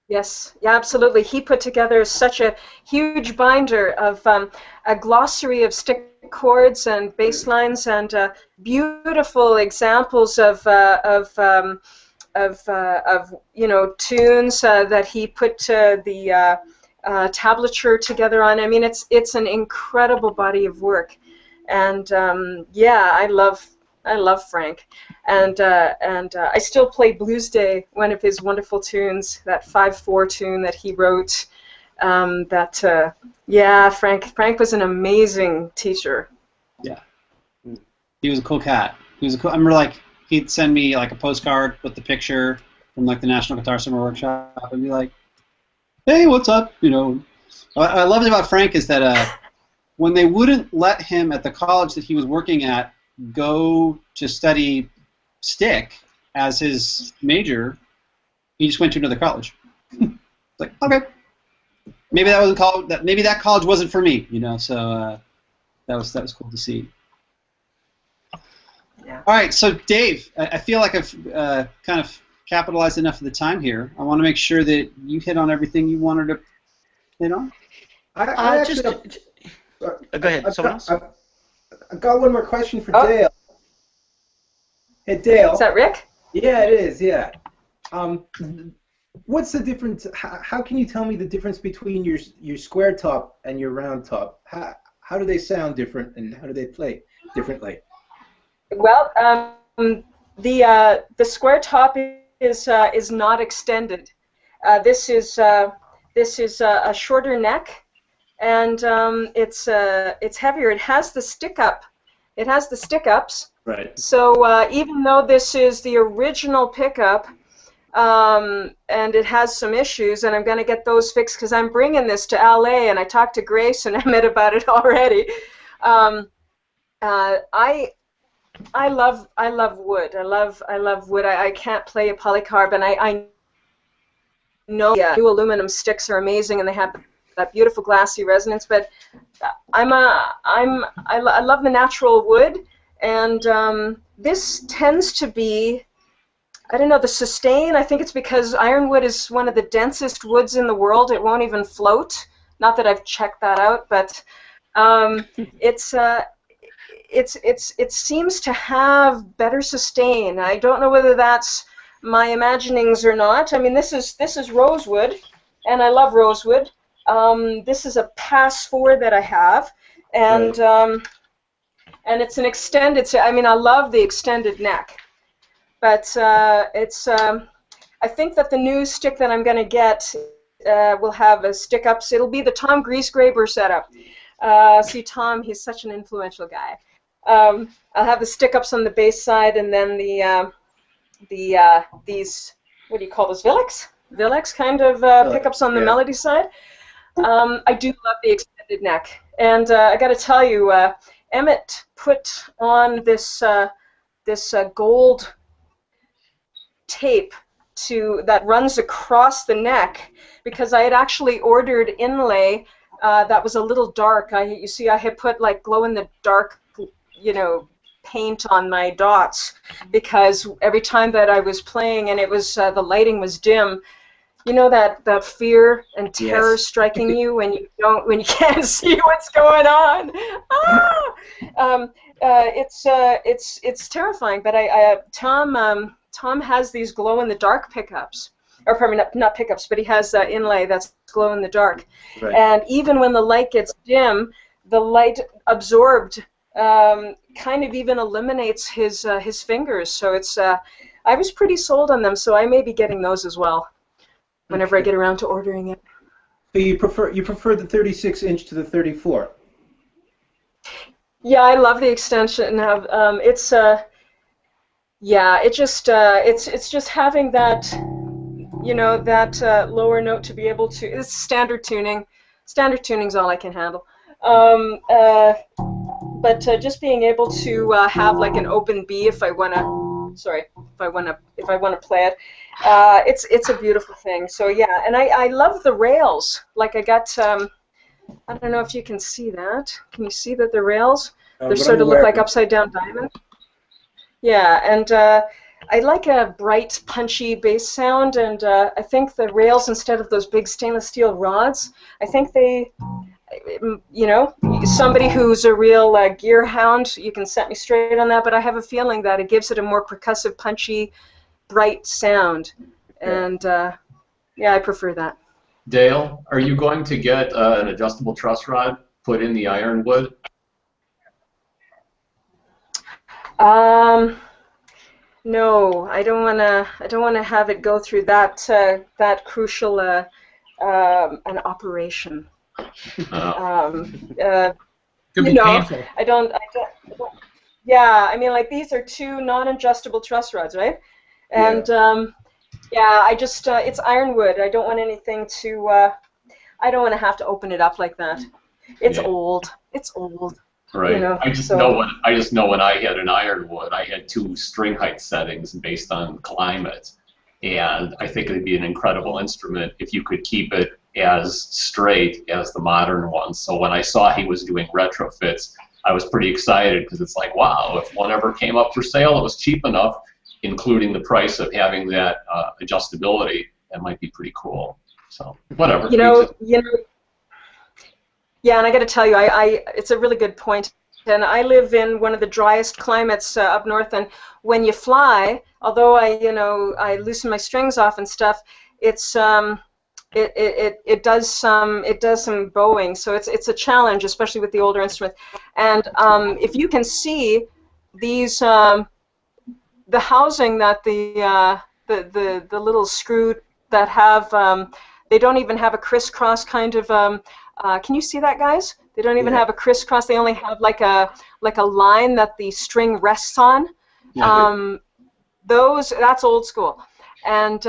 Yes, yeah, absolutely. He put together such a huge binder of a glossary of stick chords and bass lines and beautiful examples of tunes that he put the tablature together on. I mean, it's an incredible body of work, and I love Frank, and I still play Blues Day, one of his wonderful tunes, that 5/4 tune that he wrote. Frank was an amazing teacher. Yeah, he was a cool cat. He was a cool. I remember like he'd send me like a postcard with the picture from like the National Guitar Summer Workshop and be like, "Hey, what's up?" What I loved about Frank is that when they wouldn't let him at the college that he was working at go to study stick as his major, he just went to another college. Like, okay, maybe that wasn't college. Maybe that college wasn't for me, So that was cool to see. Yeah. All right, so Dave, I feel like I've kind of capitalized enough of the time here. I want to make sure that you hit on everything you wanted to hit on. I actually go ahead. Someone else? I've got one more question for Oh. Dale. Hey, Dale. Is that Rick? Yeah, it is. Yeah. What's the difference? How can you tell me the difference between your square top and your round top? How do they sound different, and how do they play differently? Well, the square top is not extended. This is a shorter neck, and it's heavier. It has the stick up. It has the stick ups. Right. So even though this is the original pickup, and it has some issues, and I'm going to get those fixed because I'm bringing this to LA, and I talked to Grace and Emmett about it already. I love wood. I love wood. I can't play a polycarb, and I know new aluminum sticks are amazing, and they have that beautiful glassy resonance. But I love the natural wood, and this tends to be, I don't know, the sustain. I think it's because ironwood is one of the densest woods in the world. It won't even float. Not that I've checked that out, but it seems to have better sustain. I don't know whether that's my imaginings or not. I mean, this is rosewood, and I love rosewood. This is a Pass 4 that I have, and and it's an extended. I mean, I love the extended neck, but I think that the new stick that I'm going to get will have a stick ups. It'll be the Tom Griesgraber setup. See, Tom, he's such an influential guy. I'll have the stick-ups on the bass side, and then these, what do you call those, Villex kind of pickups on the melody side. I do love the extended neck, and I got to tell you, Emmett put on this gold tape that runs across the neck, because I had actually ordered inlay that was a little dark. You see, I had put like glow-in-the-dark, paint on my dots, because every time that I was playing and it was the lighting was dim, that fear and terror striking you when you can't see what's going on. It's terrifying. But Tom has these glow-in-the-dark pickups. Or probably not pickups, but he has inlay that's glow in the dark. Right. And even when the light gets dim, the light absorbed kind of even eliminates his fingers. So it's I was pretty sold on them, so I may be getting those as well whenever I get around to ordering it. So you prefer the 36-inch to the 34? Yeah, I love the extension. It's just having that. That lower note to be able to. It's standard tuning. Standard tuning's all I can handle. But just being able to have like an open B if I wanna play it, it's a beautiful thing. So yeah, and I love the rails. Like I got I don't know if you can see that. Can you see that the rails? They sort of look like upside down diamonds. Yeah, and I like a bright, punchy bass sound, and I think the rails, instead of those big stainless steel rods, I think they, somebody who's a real gear hound, you can set me straight on that, but I have a feeling that it gives it a more percussive, punchy, bright sound, and yeah, I prefer that. Dale, are you going to get an adjustable truss rod put in the ironwood? No, I don't wanna have it go through that crucial an operation. Could be painful. I don't. Yeah, I mean, like these are two non-adjustable truss rods, right? And yeah, I just it's ironwood. I don't want anything to. I don't want to have to open it up like that. It's old. It's old. Right. I just know when I had an ironwood, I had 2 string height settings based on climate, and I think it'd be an incredible instrument if you could keep it as straight as the modern ones. So when I saw he was doing retrofits, I was pretty excited because it's like, wow, if one ever came up for sale, it was cheap enough, including the price of having that adjustability. That might be pretty cool. So whatever. Yeah, and I got to tell you, it's a really good point. And I live in one of the driest climates up north, and when you fly, although I loosen my strings off and stuff, it's it does some bowing, so it's a challenge, especially with the older instruments. And if you can see these the housing that the little screw that have they don't even have a crisscross kind of can you see that, guys? They don't even have a crisscross. They only have like a line that the string rests on. That's old school, and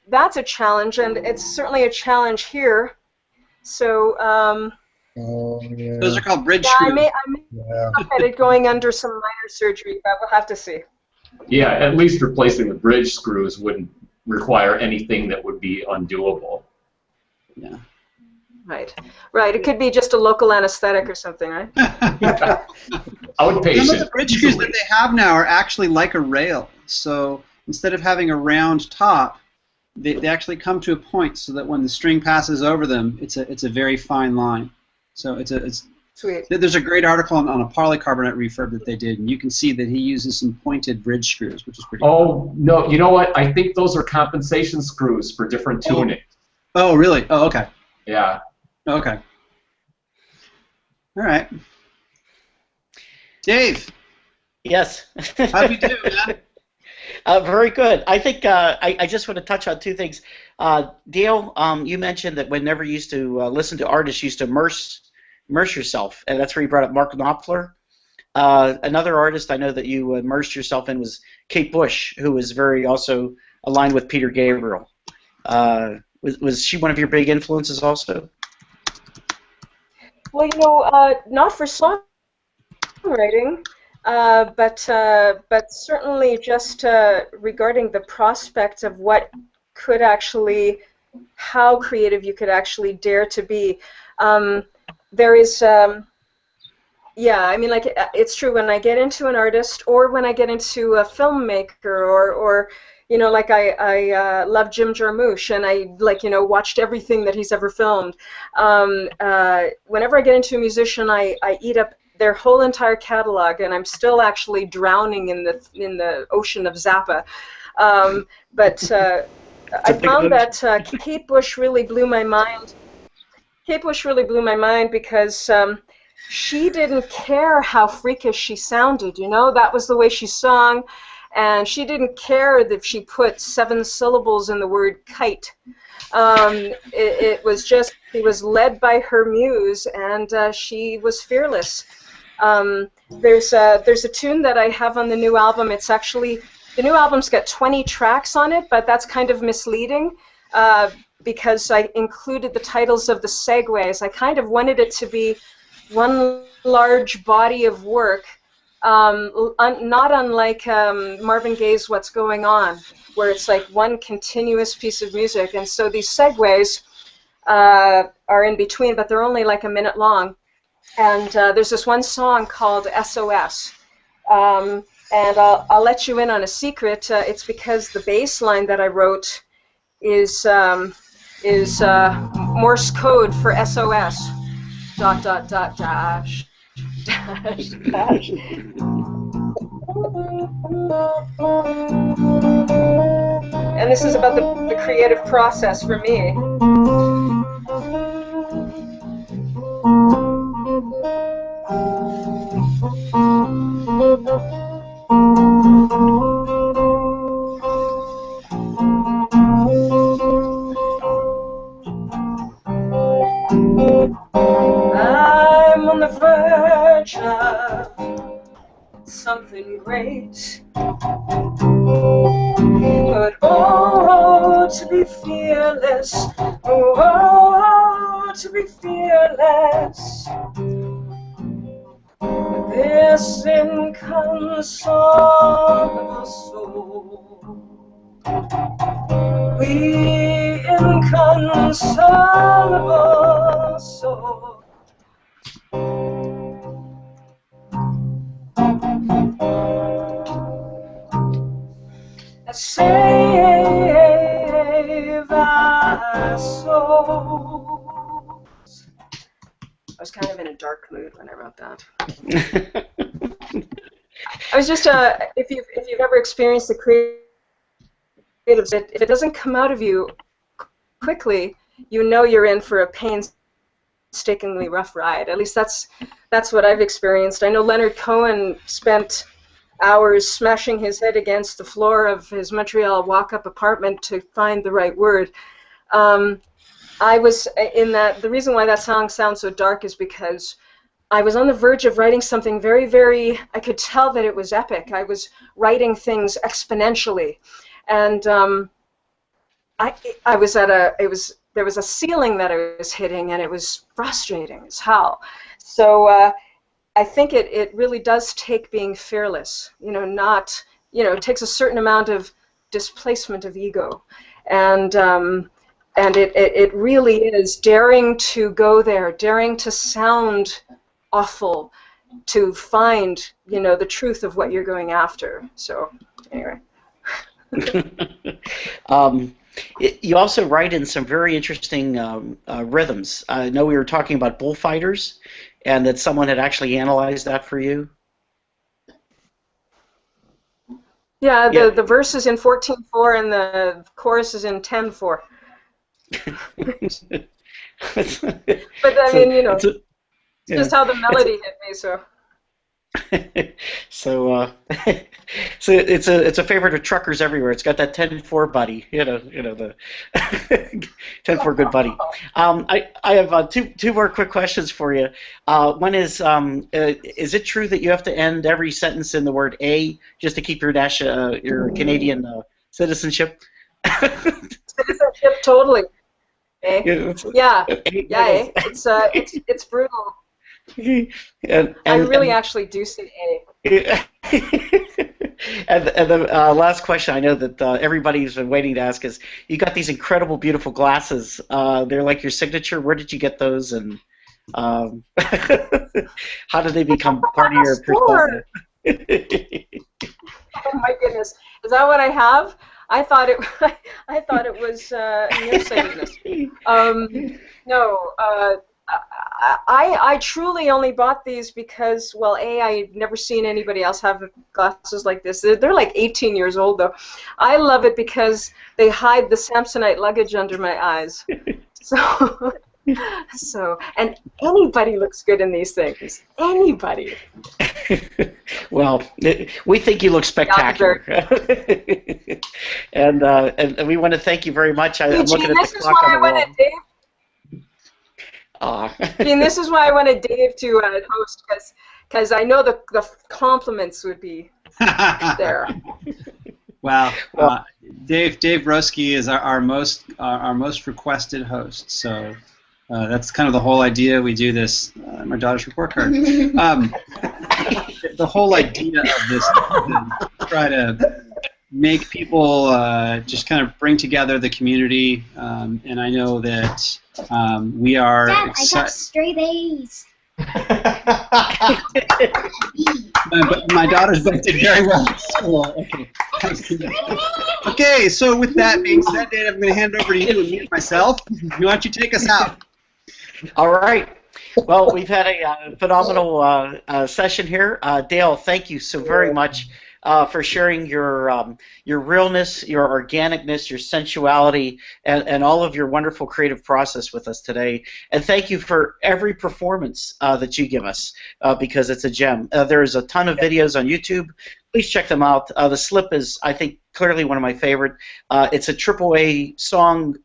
that's a challenge, and it's certainly a challenge here. So those are called bridge screws. I may look at it going under some minor surgery, but we'll have to see. Yeah, at least replacing the bridge screws wouldn't require anything that would be undoable. Yeah. Right. It could be just a local anesthetic or something, right? Outpatient. Some of the bridge screws that they have now are actually like a rail. So instead of having a round top, they actually come to a point so that when the string passes over them, it's a very fine line. So it's sweet. There's a great article on a polycarbonate refurb that they did, and you can see that he uses some pointed bridge screws, which is pretty cool. Oh, no, you know what? I think those are compensation screws for different tuning. Oh, really? Oh, okay. Yeah. Okay. All right. Dave. Yes. How do you do, man? Very good. I think I just want to touch on two things. Dale, you mentioned that whenever you used to listen to artists, you used to immerse yourself, and that's where you brought up Mark Knopfler. Another artist I know that you immersed yourself in was Kate Bush, who was very also aligned with Peter Gabriel. Was she one of your big influences also? Well, not for songwriting, but certainly just regarding the prospect of how creative you could actually dare to be. There is, it's true, when I get into an artist or when I get into a filmmaker or like I love Jim Jarmusch, and I watched everything that he's ever filmed. Whenever I get into a musician, I eat up their whole entire catalog, and I'm still actually drowning in the ocean of Zappa. But I found that Kate Bush really blew my mind. Kate Bush really blew my mind because she didn't care how freakish she sounded. That was the way she sung. And she didn't care if she put 7 syllables in the word kite. It was just, she was led by her muse, and she was fearless. There's a tune that I have on the new album. It's actually, the new album's got 20 tracks on it, but that's kind of misleading because I included the titles of the segues. I kind of wanted it to be one large body of work. Not unlike Marvin Gaye's What's Going On, where it's like one continuous piece of music, and so these segues are in between, but they're only like a minute long. And there's this one song called SOS, and I'll let you in on a secret. It's because the bass line that I wrote is Morse code for SOS. ... dash. And this is about the creative process for me. I'm on the verge of something great, but oh, to be fearless, oh, to be fearless, this inconsolable soul, we inconsolable soul. save our souls. I was kind of in a dark mood when I wrote that. I was just, if you've ever experienced the creative, if it doesn't come out of you quickly, you know you're in for a painstakingly rough ride. At least that's what I've experienced. I know Leonard Cohen spent hours smashing his head against the floor of his Montreal walk-up apartment to find the right word. I was in that. The reason why that song sounds so dark is because I was on the verge of writing something very, very. I could tell that it was epic. I was writing things exponentially, and I was at a. There was a ceiling that I was hitting, and it was frustrating as hell. So I think it really does take being fearless. It takes a certain amount of displacement of ego, and it really is daring to go there, daring to sound awful, to find the truth of what you're going after. So anyway. You also write in some very interesting rhythms. I know we were talking about bullfighters, and that someone had actually analyzed that for you. Yeah, the verse is in 14/4 and the chorus is in 10/4. But I mean, it's just how the melody hit me. So. So it's a favorite of truckers everywhere. It's got that 10-4 buddy, the 10-4 good buddy. I have two more quick questions for you. One is it true that you have to end every sentence in the word "a" just to keep your Canadian citizenship? Citizenship, totally. Yeah. It's brutal. And I really actually do say A. And the last question I know that everybody's been waiting to ask is, you got these incredible, beautiful glasses. They're like your signature. Where did you get those? And how did they become part of your persona? Oh my goodness! Is that what I have? I thought it was nearsightedness. No. I truly only bought these because, well, I'd never seen anybody else have glasses like this. They're like 18 years old, though. I love it because they hide the Samsonite luggage under my eyes. So, and anybody looks good in these things. Anybody. Well, we think you look spectacular. And we want to thank you very much. I'm looking at the clock on the wall. This is why I wanted Dave to host, because I know the compliments would be there. Wow, Dave Roski is our most requested host. So that's kind of the whole idea. We do this. My daughter's report card. The whole idea of this is to try to make people just kind of bring together the community, and I know that we are. Dad, I got straight A's. My daughters both did very well in school. Okay, so with that being said, Dave, I'm going to hand it over to you and mute myself. Why don't you take us out? All right. Well, we've had a phenomenal session here. Dale, thank you so very much for sharing your realness, your organicness, your sensuality, and all of your wonderful creative process with us today. And thank you for every performance that you give us, because it's a gem. There's a ton of videos on YouTube. Please check them out. The Slip is, I think, clearly one of my favorite. It's a AAA song,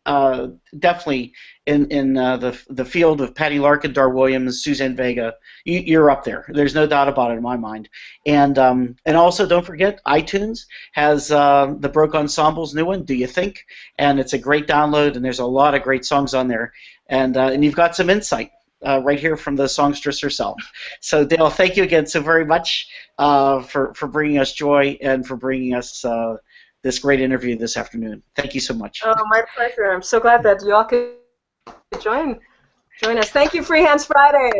definitely in the field of Patty Larkin, Dar Williams, Suzanne Vega. You're up there. There's no doubt about it in my mind. And also, don't forget, iTunes has the Broke Ensemble's new one, Do You Think? And it's a great download, and there's a lot of great songs on there. And you've got some insight right here from the songstress herself. So, Dale, thank you again so very much for bringing us joy and for bringing us this great interview this afternoon. Thank you so much. Oh, my pleasure. I'm so glad that you all could join us. Thank you, Free Hands Friday.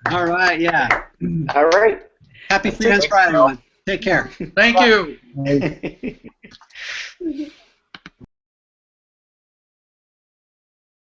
All right, yeah. All right. Happy Free Hands Friday, everyone. Take care. Thank you.